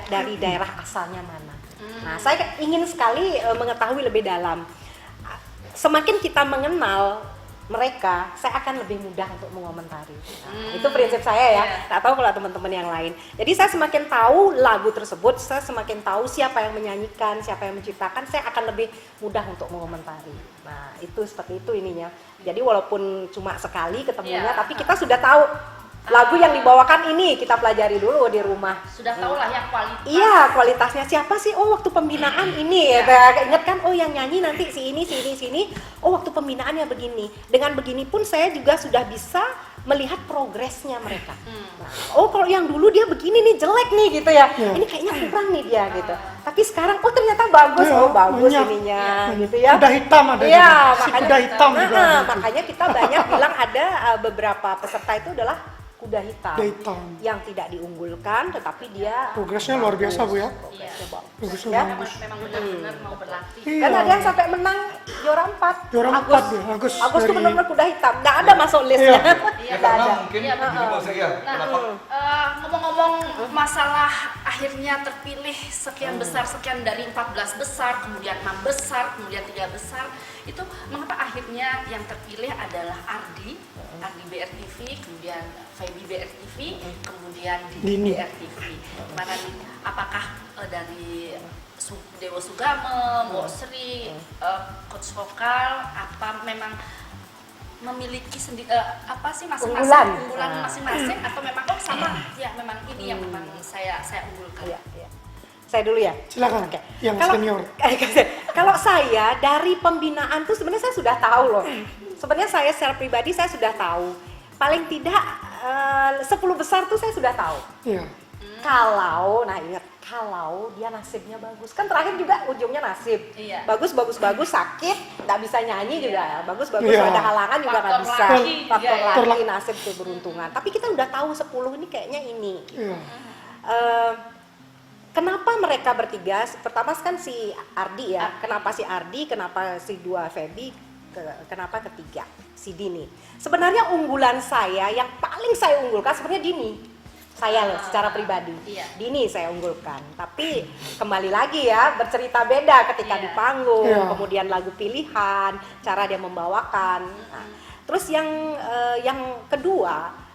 dari daerah asalnya mana. Nah saya ingin sekali mengetahui lebih dalam. Semakin kita mengenal mereka, saya akan lebih mudah untuk mengomentari. Nah, itu prinsip saya ya. Nggak tahu kalau teman-teman yang lain. Jadi saya semakin tahu lagu tersebut, saya semakin tahu siapa yang menyanyikan, siapa yang menciptakan, saya akan lebih mudah untuk mengomentari. Nah, itu seperti itu ininya. Jadi walaupun cuma sekali ketemunya, tapi kita sudah tahu lagu yang dibawakan ini, kita pelajari dulu di rumah.
Sudah tahu lah yang kualitas.
Iya, kualitasnya siapa sih? Oh, waktu pembinaan ini ya. Ingat kan? Oh, yang nyanyi nanti si ini. Oh, waktu pembinaannya begini. Dengan begini pun saya juga sudah bisa melihat progresnya mereka. Nah, oh, kalau yang dulu dia begini nih jelek nih gitu ya. Ini kayaknya kurang nih dia gitu. Tapi sekarang oh ternyata bagus.
Ya,
oh, bagus
banyak.
ininya gitu ya.
Kuda hitam ada
Iya,
juga. Si
makanya
kuda hitam juga ada.
makanya kita banyak bilang ada beberapa peserta itu adalah kuda hitam,
Kuda hitam.
yang tidak diunggulkan tetapi dia
Progresnya luar biasa, Bu ya.
Progresnya bagus.
Progresnya
Ya.
bagus.
Memang benar-benar mau berlatih.
Iya.
Dan ada yang sampai menang juara 4.
Juara 4 ya, Agus
Agus tuh
dari-
benar-benar kuda hitam. Nggak ada masuk listnya.
Iya,
Ya
Nggak
karena
ada.
mungkin
Iya,
gini Bang saya,
Nah,
kenapa
ngomong-ngomong masalah akhirnya terpilih sekian besar, sekian dari 14 besar, kemudian 6 besar, kemudian 3 besar, itu mengapa akhirnya yang terpilih adalah Ardi BRTV, kemudian Feby BRTV, kemudian
Dini.
BRTV. Gimana nih? Apakah dari Dewo Sugamo, Mbok Sri, coach vokal, apa memang memiliki masing-masing unggulan masing-masing atau memang sama ya memang ini yang memang saya unggulkan.
Iya, iya. Saya dulu ya.
Silakan.
Oke.
Yang
Kalau-
senior.
Kalau saya dari pembinaan tuh sebenarnya saya sudah tahu loh. Sebenarnya saya secara pribadi saya sudah tahu. Paling tidak 10 besar tuh saya sudah tahu.
Iya.
Kalau, nah ingat, kalau dia nasibnya bagus, kan terakhir juga ujungnya nasib.
Iya.
Bagus, sakit, nggak bisa nyanyi juga. Bagus,
Iya.
ada halangan juga nggak
Faktor
bisa.
laki
Faktor
juga ya.
laki, nasib, keberuntungan. Tapi kita udah tahu 10 ini kayaknya ini.
Iya.
Kenapa mereka bertiga? Pertama kan si Ardi ya. Kenapa si Ardi? Kenapa si dua Feby? Kenapa ketiga si Dini? Sebenarnya unggulan saya yang paling saya unggulkan sebenarnya Dini. Saya loh secara pribadi.
Iya.
Dini saya unggulkan. Tapi kembali lagi ya, bercerita beda ketika
Iya.
di panggung,
Iya.
kemudian lagu pilihan, cara dia membawakan. Nah, terus yang kedua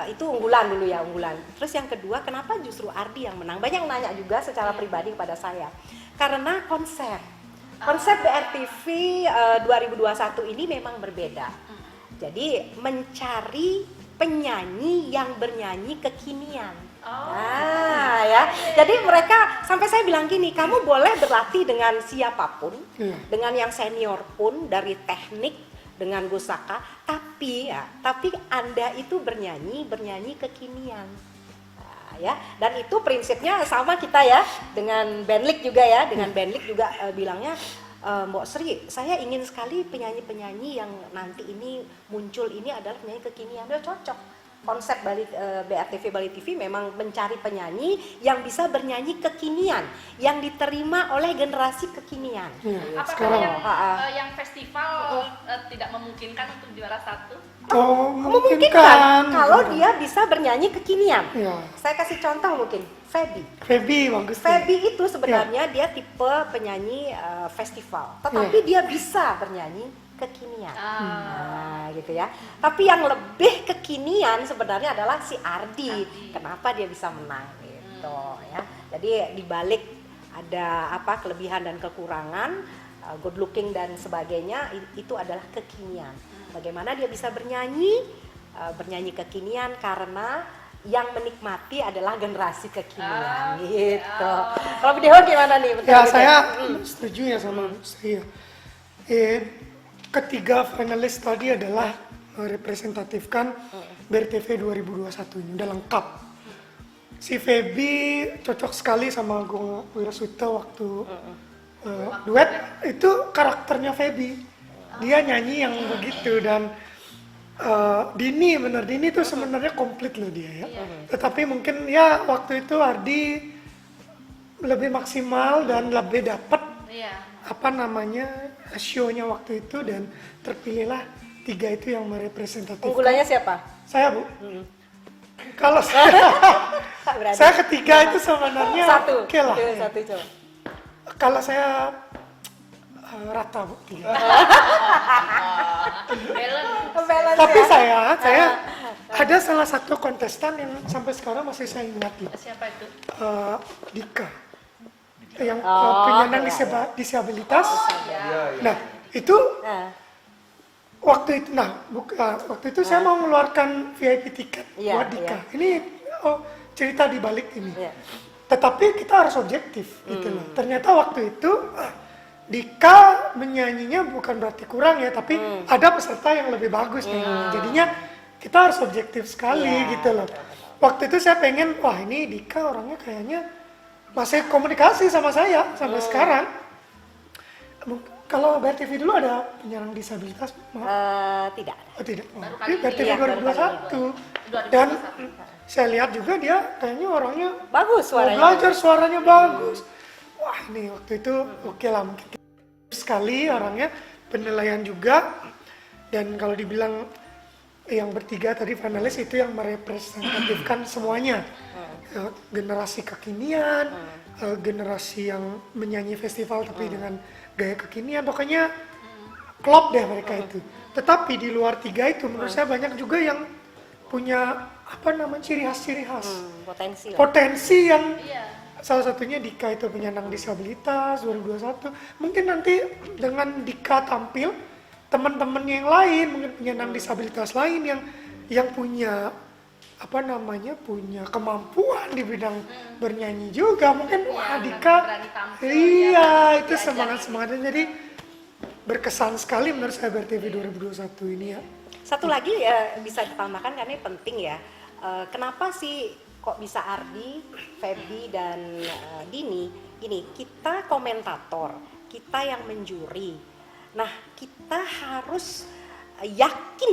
itu unggulan dulu ya, unggulan. Terus yang kedua, kenapa justru Ardi yang menang? Banyak yang nanya juga secara pribadi kepada saya. Karena konsep BRTV 2021 ini memang berbeda. Jadi mencari penyanyi yang bernyanyi kekinian. Nah ya, jadi mereka sampai saya bilang gini, kamu boleh berlatih dengan siapapun,
Iya.
dengan yang senior pun, dari teknik, dengan Gusaka, tapi Anda itu bernyanyi kekinian. Nah, ya, dan itu prinsipnya sama kita ya, dengan Benlik juga ya, dengan Benlik juga bilangnya, Mbok Sri, saya ingin sekali penyanyi-penyanyi yang nanti ini muncul ini adalah penyanyi kekinian. Udah cocok. Konsep BRTV Bali TV memang mencari penyanyi yang bisa bernyanyi kekinian, yang diterima oleh generasi kekinian.
Iya.
Apakah
Sekarang.
yang festival tidak memungkinkan untuk juara 1?
Oh,
Memungkinkan kalau dia bisa bernyanyi kekinian.
Iya.
Saya kasih contoh mungkin, Feby.
Feby bagus. tuh.
Feby itu sebenarnya dia tipe penyanyi festival, tetapi dia bisa bernyanyi kekinian. Nah, gitu ya. Tapi yang lebih kekinian sebenarnya adalah si Ardi. Kenapa dia bisa menang gitu ya. Jadi dibalik ada apa kelebihan dan kekurangan, good looking dan sebagainya, itu adalah kekinian. Bagaimana dia bisa bernyanyi kekinian karena yang menikmati adalah generasi kekinian gitu. Kalau Dewa gimana nih?
Ya saya setuju ya sama saya. Ketiga finalis tadi adalah merepresentatifkan BRTV 2021 ini udah lengkap. Si Feby cocok sekali sama Agung Wirasuta waktu duet, itu karakternya Feby. Dia nyanyi yang begitu dan Dini tuh sebenarnya komplit loh dia ya. Tetapi mungkin ya waktu itu Ardi lebih maksimal dan lebih dapat show-nya waktu itu dan terpilihlah 3 itu yang merepresentatifkan.
Unggulannya siapa?
Saya Bu. Kalau saya ketiga itu sebenarnya
Satu.
oke lah.
Satu coba.
Kalau saya rata Bu. 3.
Balance
Tapi
ya?
saya ada salah satu kontestan yang sampai sekarang masih saya ingati.
Siapa itu?
Dika. Yang penyandang disabilitas. Nah, itu waktu itu saya mau mengeluarkan VIP tiket buat Dika. Ini cerita di balik ini. Tetapi kita harus objektif gitu loh. Ternyata waktu itu Dika menyanyinya bukan berarti kurang ya, tapi ada peserta yang lebih bagus nih. Jadinya kita harus objektif sekali gitu loh. Waktu itu saya pengen, wah ini Dika orangnya kayaknya masih komunikasi sama saya sampai sekarang. Kalau BRTV dulu ada penyandang disabilitas?
Tidak ada.
Oh tidak.
Baru
Ini
kali
BRTV
ini,
2021. Dan
2021.
saya lihat juga dia kayaknya orangnya
Bagus
mau
suaranya.
belajar, suaranya bagus. Wah ini waktu itu oke lah mungkin sekali orangnya, penilaian juga. Dan kalau dibilang yang bertiga tadi finalis itu yang merepresentatifkan semuanya. Generasi kekinian, generasi yang menyanyi festival tapi dengan gaya kekinian, pokoknya klop deh mereka itu. Tetapi di luar 3 itu menurut saya banyak juga yang punya ciri khas potensi yang salah satunya Dika itu penyandang disabilitas 2021. Mungkin nanti dengan Dika tampil, teman-temannya yang lain mungkin penyandang disabilitas lain yang punya punya kemampuan di bidang bernyanyi juga mungkin Dika itu semangatnya jadi berkesan sekali menurut saya BRTV 2021 ini ya.
Satu lagi bisa ditambahkan karena ini penting ya. Kenapa sih kok bisa Ardi, Feby dan Dini? Gini, kita komentator, kita yang menjuri. Nah, kita harus yakin,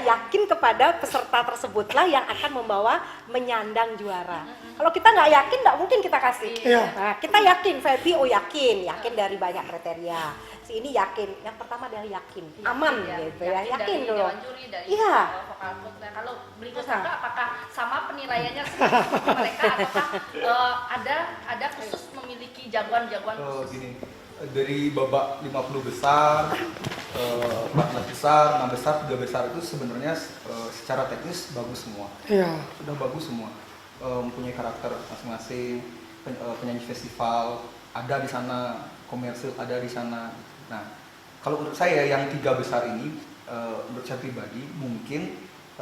yakin kepada peserta tersebutlah yang akan membawa menyandang juara. Kalau kita nggak yakin, nggak mungkin kita kasih.
Iya.
Nah, kita yakin, Feby yakin dari banyak kriteria. Si ini yakin, yang pertama adalah yakin, aman gitu ya, yakin
dari
dulu.
Dewan Juri, dari
Iya.
vokal coach. Nah, kalau Bligo Saka apakah sama penilaiannya sih mereka ataukah ada khusus memiliki jagoan-jagoan khusus?
Gini, dari babak 50 besar, 14 besar, 6 besar, 3 besar itu sebenarnya secara teknis bagus semua.
Iya.
Sudah bagus semua. Mempunyai karakter masing-masing, penyanyi festival ada di sana, komersil ada di sana. Nah, kalau menurut saya yang 3 besar ini, menurut saya pribadi mungkin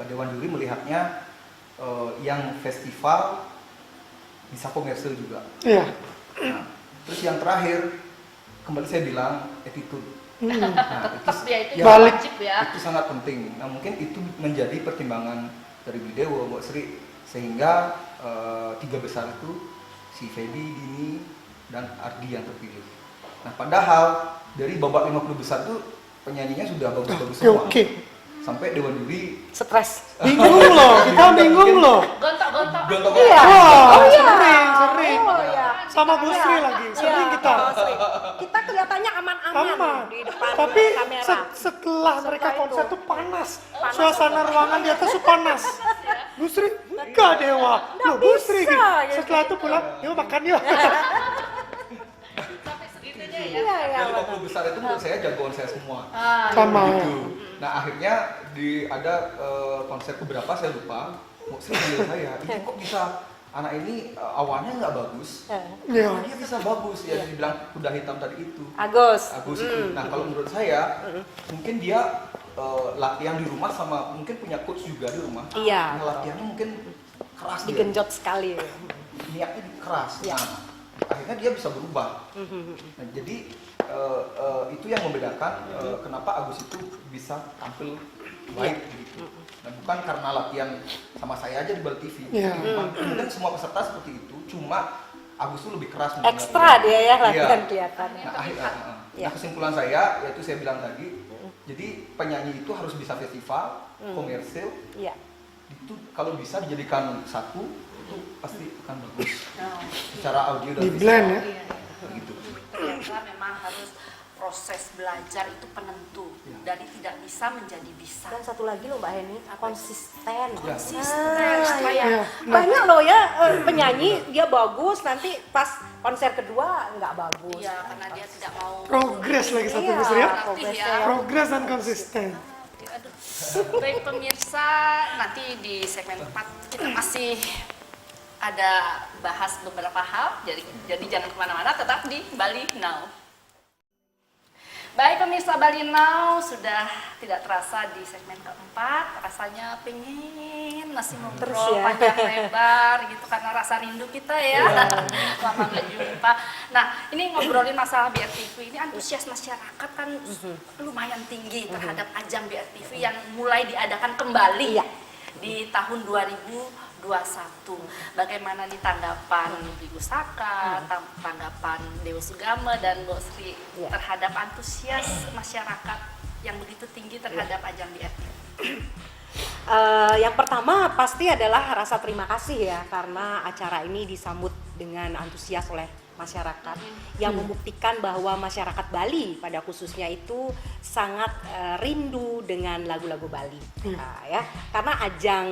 Dewan Juri melihatnya yang festival bisa komersil juga.
Iya.
Nah, terus yang terakhir kembali saya bilang attitude. Nah,
Tetap dia itu
ya,
balik.
wajib ya.
itu sangat penting. Nah, mungkin itu menjadi pertimbangan dari Widewo, Mbak Sri, sehingga 3 besar itu si Feby, Dini, dan Ardi yang terpilih. Nah, padahal dari babak 50 besar itu penyanyinya sudah bagus-bagus semua.
Oke.
Sampai Dewan Juri
Stres.
Bingung loh, kita bingung loh.
Gontok-gontok.
gontok.
Iya.
Wah,
Oh iya.
sering.
Oh iya.
Sama Bu Sri lagi, sering kita.
Sering. Kita kelihatannya aman-aman
Aman.
di depan
Tapi
kamera.
setelah mereka
Setelah
konser
itu.
tuh panas. Suasana ruangan di atas tuh panas. Bu Sri, enggak Dewa. Loh, Bu Sri.
bisa, gitu.
Setelah itu pulang, yuk makan yuk.
Sampai segitunya ya.
Iya, iya.
Dari 50 besar itu menurut saya jagoan saya semua.
Sama ya.
Gitu. Nah, akhirnya ada konser keberapa saya lupa. Mau Sri panggil saya, ini kok bisa anak ini awalnya nggak bagus,
Iya.
dia bisa bagus ya, dibilang kuda hitam tadi itu.
Agus.
Itu. Nah, kalau menurut saya mungkin dia latihan di rumah sama mungkin punya coach juga di rumah.
Iya.
Nah, latihannya mungkin keras dia.
Digenjot sekali.
Niatnya keras.
Iya.
Nah, akhirnya dia bisa berubah. Nah, jadi itu yang membedakan kenapa Agus itu bisa tampil baik gitu. Nah, bukan karena latihan sama saya aja di Bal TV.
Iya.
Mungkin semua peserta seperti itu, cuma Agus itu lebih keras.
Ekstra dia ya latihan
Iya.
kelihatannya.
Nah, kesimpulan saya yaitu saya bilang tadi, jadi penyanyi itu harus bisa festival, komersil.
Iya.
Itu kalau bisa dijadikan satu itu pasti akan bagus
Nah,
secara audio dan
Di
visual.
blend ya.
iya.
Gitu.
Ternyata memang harus proses belajar itu penentu dari tidak bisa menjadi bisa.
Dan satu lagi loh Mbak Heni, konsisten.
Konsisten
Ah,
supaya
Iya.
banyak loh ya penyanyi dia bagus nanti pas konser kedua nggak bagus.
iya karena dia tidak mau
Progres lagi satu
Iya,
Bu Sri ya.
progresnya
Ya.
yang-
Progres dan konsisten.
Aduh. Baik pemirsa, nanti di segmen 4 kita masih ada bahas beberapa hal, jadi jangan kemana-mana, tetap di Bali Now. Baik pemirsa Bali Now, sudah tidak terasa di segmen keempat, rasanya pengen masih ngobrol
Terus ya.
panjang lebar gitu karena rasa rindu kita ya, lama nggak jumpa. Nah ini ngobrolin masalah BRTV, ini antusias masyarakat kan lumayan tinggi terhadap ajang BRTV yang mulai diadakan kembali
Iya.
di tahun 2021. Bagaimana nih tanggapan Bligo Saka, tanggapan Dewa Sugama dan Mbok Sri
Iya.
terhadap antusias masyarakat yang begitu tinggi terhadap ajang BRTV?
Yang pertama pasti adalah rasa terima kasih ya karena acara ini disambut dengan antusias oleh masyarakat yang membuktikan bahwa masyarakat Bali pada khususnya itu sangat rindu dengan lagu-lagu Bali. Nah, ya karena ajang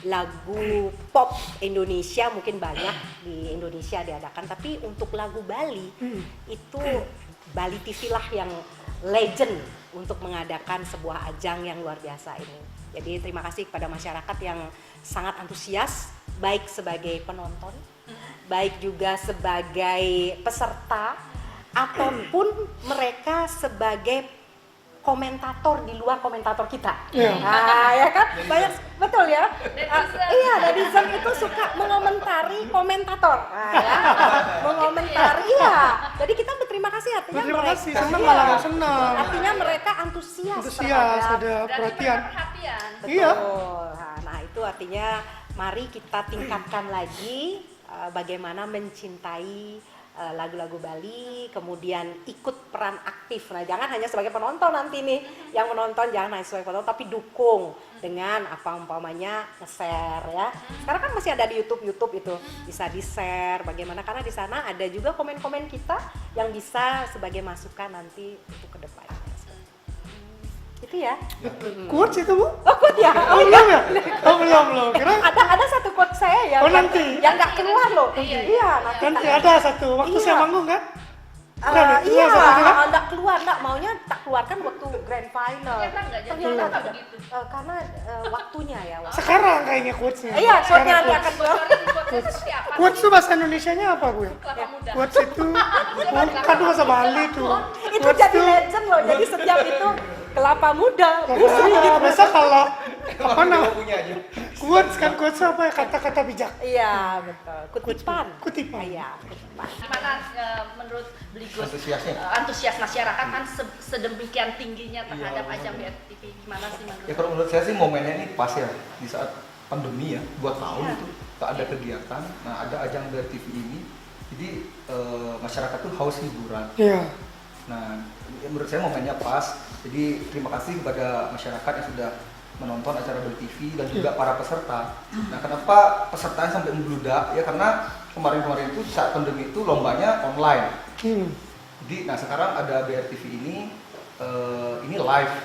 lagu pop Indonesia mungkin banyak di Indonesia diadakan, tapi untuk lagu Bali itu Bali TV lah yang legend untuk mengadakan sebuah ajang yang luar biasa ini. Jadi terima kasih kepada masyarakat yang sangat antusias, baik sebagai penonton, baik juga sebagai peserta, ataupun mereka sebagai komentator di luar komentator kita.
Iya.
Nah, ya kan? Banyak, betul ya?
Netizen.
Iya, netizen itu suka mengomentari komentator. Nah, ya. Mengomentari ya. Jadi kita berterima kasih, artinya
Terima
mereka,
kasih, senang
iya.
malah senang.
Artinya mereka antusias
Antusias, ada
Berarti
perhatian.
perhatian.
Iya.
Betul. Nah, itu artinya mari kita tingkatkan lagi bagaimana mencintai lagu-lagu Bali, kemudian ikut peran aktif. Nah, jangan hanya sebagai penonton nanti nih, yang menonton jangan hanya sebagai penonton, tapi dukung dengan apa umpamanya nge-share ya. Sekarang kan masih ada di YouTube itu bisa di-share bagaimana, karena di sana ada juga komen-komen kita yang bisa sebagai masukan nanti untuk ke depannya. Itu ya.
Quotes itu Bu?
Oh, quote ya.
Oh, belum ya? Oh, belum. Kira
Ada satu quote saya yang
Oh, nanti.
yang nggak keluar loh.
Iya,
Iya, nanti.
nanti ada satu waktu
Iya.
saya manggung kan?
Iya,
Keluar,
nggak keluar, maunya tak keluarkan waktu grand final.
Ternyata nggak jadi.
Ternyata
Kenapa
tidak.
begitu?
Karena waktunya ya.
Sekarang kayaknya quotesnya.
Iya,
Sekarang
quote-nya nanti
quotes.
akan keluar.
Quotes-nya seperti apa?
Quotes itu bahasa Indonesianya apa Bu?
Kelapa muda.
Quotes itu bukan bahasa Bali tuh.
Itu
Quotes
jadi
tuh-
legend loh. Jadi setiap itu kelapa muda.
Iya, biasa kalau apa namanya?
punya aja.
Quotes kan quotes apa ya, kata-kata bijak.
Iya, betul. Kutipan.
Kutipan.
Iya, kutipan.
Gimana menurut Bligus
Antusiasnya.
antusias masyarakat kan sedemikian tingginya terhadap ajang BRTV, gimana sih menurut?
Ya kalau menurut saya sih momennya ini pas ya di saat pandemi ya, 2 tahun
Iya.
itu tak ada kegiatan. Nah ada ajang BRTV ini, jadi masyarakat tuh haus hiburan.
Iya.
Nah menurut saya momennya pas. Jadi terima kasih kepada masyarakat yang sudah menonton acara BRTV dan juga para peserta. Nah kenapa pesertanya sampai membludak? Ya karena kemarin-kemarin itu saat pandemi itu lombanya online. Jadi, nah sekarang ada BRTV ini live,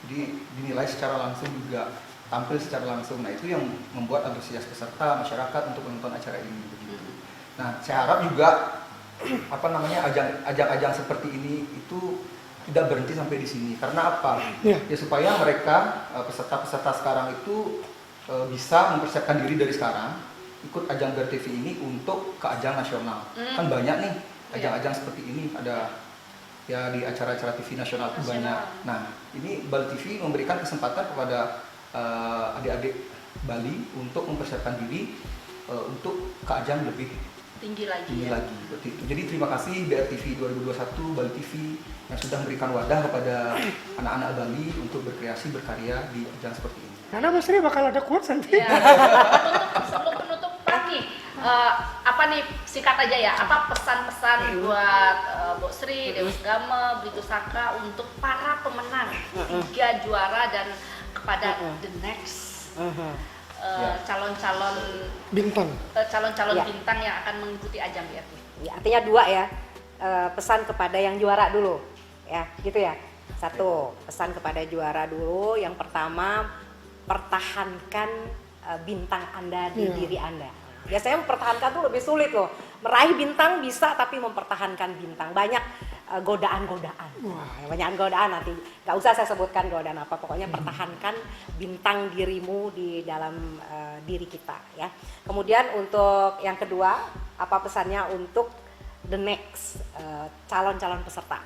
jadi dinilai secara langsung juga, tampil secara langsung. Nah itu yang membuat antusias peserta masyarakat untuk menonton acara ini. Begitu. Nah saya harap juga apa namanya ajang-ajang seperti ini itu tidak berhenti sampai di sini. Karena apa?
Iya.
Ya supaya mereka peserta-peserta sekarang itu bisa mempersiapkan diri dari sekarang ikut ajang BRTV ini untuk ke ajang nasional. Kan banyak nih ajang-ajang seperti ini, ada ya di acara-acara TV nasional itu banyak. Nah, ini Bali TV memberikan kesempatan kepada adik-adik Bali untuk mempersiapkan diri untuk ke ajang lebih
Tinggi lagi.
tinggi
Ya.
lagi seperti itu. Jadi terima kasih BRTV 2021 Bali TV yang sudah memberikan wadah kepada anak-anak Bali untuk berkreasi berkarya di ajang seperti ini.
Karena Bu Sri bakal ada quotes nanti.
Ya. Sebelum penutupan nih, apa nih singkat aja ya? Apa pesan-pesan buat Bu Sri, Dewi Gama, Bligus Saka untuk para pemenang 3 juara dan kepada the next calon-calon calon-calon
Ya.
bintang yang akan mengikuti ajang BRTV.
Ya, artinya 2 ya. Pesan kepada yang juara dulu. Ya, gitu ya. 1, pesan kepada juara dulu. Yang pertama, pertahankan bintang Anda di
Iya.
diri Anda. Biasanya mempertahankan tuh lebih sulit loh. Meraih bintang bisa, tapi mempertahankan bintang banyak godaan-godaan. Banyak godaan, nanti nggak usah saya sebutkan godaan apa. Pokoknya pertahankan bintang dirimu di dalam diri kita ya. Kemudian untuk yang kedua, apa pesannya untuk the next calon-calon peserta?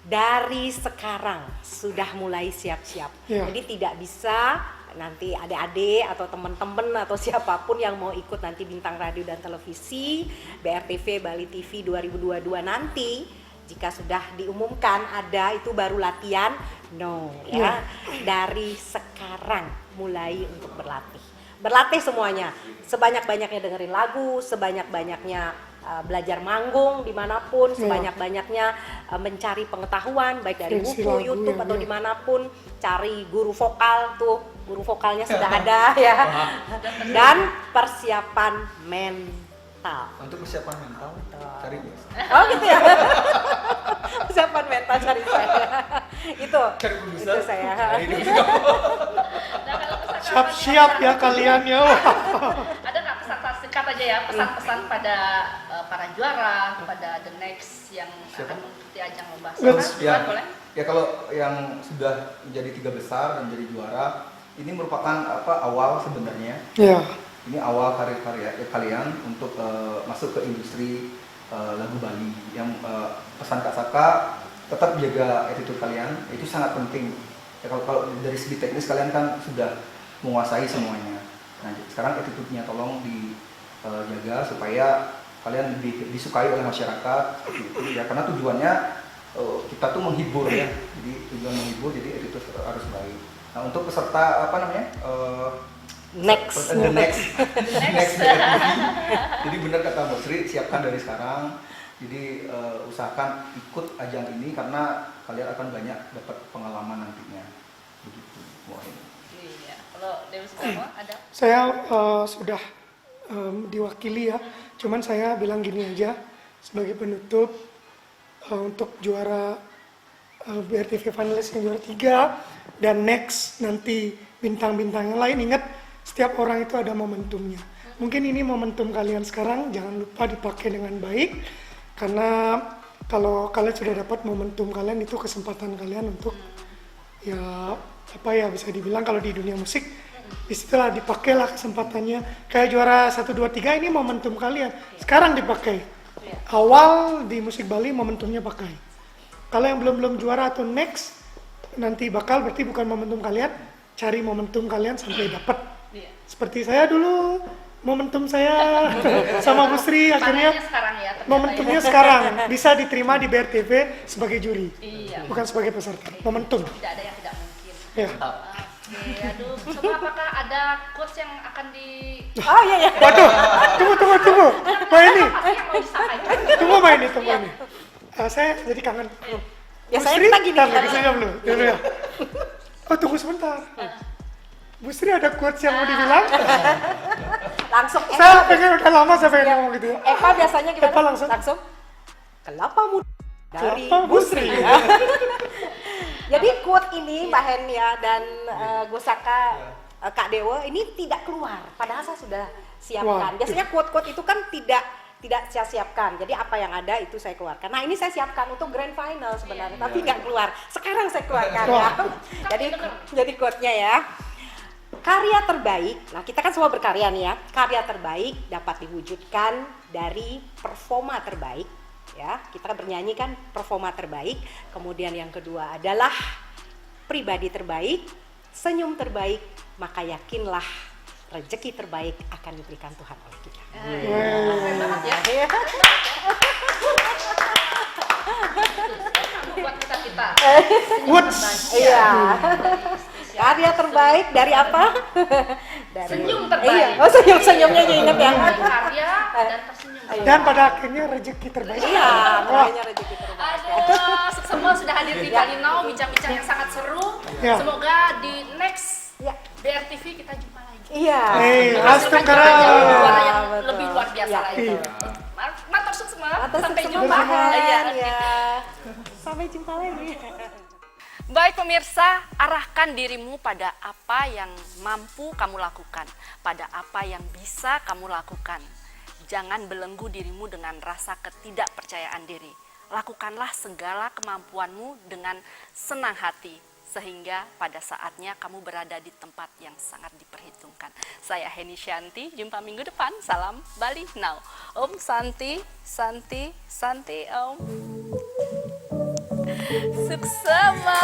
Dari sekarang sudah mulai siap-siap.
Iya.
Jadi tidak bisa nanti adik-adik atau teman-teman atau siapapun yang mau ikut nanti bintang radio dan televisi BRTV Bali TV 2022 nanti, jika sudah diumumkan ada itu baru latihan, no ya. Dari sekarang mulai untuk berlatih semuanya, sebanyak-banyaknya dengerin lagu, sebanyak-banyaknya belajar manggung dimanapun, sebanyak-banyaknya mencari pengetahuan baik dari
Versi
buku,
lagunya,
YouTube atau
ya.
dimanapun, cari guru vokal tuh, guru vokalnya sudah ada ya, dan persiapan mental.
Untuk persiapan mental, cari
Oh gitu ya. Persiapan mental cari saya. Itu
Cari produser.
itu saya.
Cari dulu.
Nah, kalau pesan
Siap-siap ya kalian ya.
ada nggak pesan singkat aja ya, pesan-pesan pada para juara, kepada the next yang
Siapa?
akan mengikuti ajang lomba?
Terus,
Silakan,
Ya,
boleh?
ya kalau yang sudah menjadi 3 besar dan menjadi juara, ini merupakan awal sebenarnya.
Iya.
Ini awal karir kalian untuk masuk ke industri lagu Bali. Yang pesan Kak Saka, tetap jaga attitude kalian, itu sangat penting. Ya, kalau dari segi teknis kalian kan sudah menguasai semuanya. Nah, sekarang attitude-nya tolong dijaga supaya kalian disukai oleh masyarakat seperti itu ya, karena tujuannya kita tuh menghibur ya, jadi tujuan menghibur, jadi attitude harus baik. Nah, untuk peserta apa namanya
Next.
the next jadi benar kata Mbak Sri, siapkan dari sekarang. Jadi usahakan ikut ajang ini karena kalian akan banyak dapat pengalaman nantinya. Begitu.
Iya. Kalau Dewi Sudarmo ada?
Saya sudah diwakili ya, cuman saya bilang gini aja sebagai penutup, untuk juara BRTV finalis yang juara 3 dan next nanti bintang-bintang yang lain, ingat setiap orang itu ada momentumnya. Mungkin ini momentum kalian sekarang, jangan lupa dipakai dengan baik, karena kalau kalian sudah dapat momentum kalian, itu kesempatan kalian untuk ya apa ya, bisa dibilang kalau di dunia musik disitulah dipakailah kesempatannya. Kayak juara 1, 2, 3 ini momentum kalian sekarang dipakai. Awal di musik Bali momentumnya pakai. Kalau yang belum juara atau next nanti bakal, berarti bukan momentum kalian, cari momentum kalian sampai dapat. Seperti saya dulu, momentum saya sama Bu Sri akhirnya
sekarang ya,
momentumnya sekarang bisa diterima di BRTV sebagai juri, bukan sebagai peserta. Momentum.
Tidak ada yang tidak mungkin.
Ya.
Oke, aduh, coba apakah ada quotes yang akan di
Oh iya.
Waduh, tunggu. Mbak ini,
yang mau disampaikan?
tunggu Mbak ini. Saya jadi kangen.
Ya
Bu
saya
Sri,
kita gini.
bentar lagi saya belum. Dulu ya. Oh tunggu sebentar. Bu Sri ada quotes yang mau dibilang?
Langsung
Saya pengen, udah lama saya pengen ngomong gitu ya.
Eva biasanya gimana?
Eva langsung.
Kelapa muda dari
Kelapa
Bu Sri.
Busri.
Jadi quote ini Mbak Hen ya dan Gosaka, Kak Dewo ini tidak keluar, padahal saya sudah siapkan.
Wah.
Biasanya quote-quote itu kan tidak saya siapkan. Jadi apa yang ada itu saya keluarkan. Nah ini saya siapkan untuk grand final sebenarnya, tapi nggak keluar. Sekarang saya keluarkan ya. Jadi quote-nya ya. Karya terbaik, nah kita kan semua berkarya nih ya. Karya terbaik dapat diwujudkan dari performa terbaik, ya. Kita bernyanyi kan performa terbaik. Kemudian yang kedua adalah pribadi terbaik, senyum terbaik, maka yakinlah rezeki terbaik akan diberikan Tuhan oleh kita.
Keren banget ya. Buat kita.
Quotes.
Iya. Karya terbaik dari apa? Dari
Senyum terbaik.
Iya. Oh senyumnya diingat ya.
Karya dan tersenyum.
Dan pada akhirnya rezeki terbaik.
Iya, makanya rezeki terbaik.
Aduh, semua sudah hadir di Bali Now, bincang-bincang yang sangat seru.
Ya.
Semoga di next
Ya.
BRTV kita jumpa lagi.
Iya.
Astum
Juara yang
betul.
lebih luar biasa
Ya.
lagi. Mantap semua. Sampai
Jumpa
jumpa. Iya.
ya. Sampai jumpa lagi.
Baik pemirsa, arahkan dirimu pada apa yang mampu kamu lakukan, pada apa yang bisa kamu lakukan. Jangan belenggu dirimu dengan rasa ketidakpercayaan diri. Lakukanlah segala kemampuanmu dengan senang hati, sehingga pada saatnya kamu berada di tempat yang sangat diperhitungkan. Saya Heni Shanti, jumpa minggu depan. Salam Bali Now. Om Santi, Santi, Santi Om. Suksema.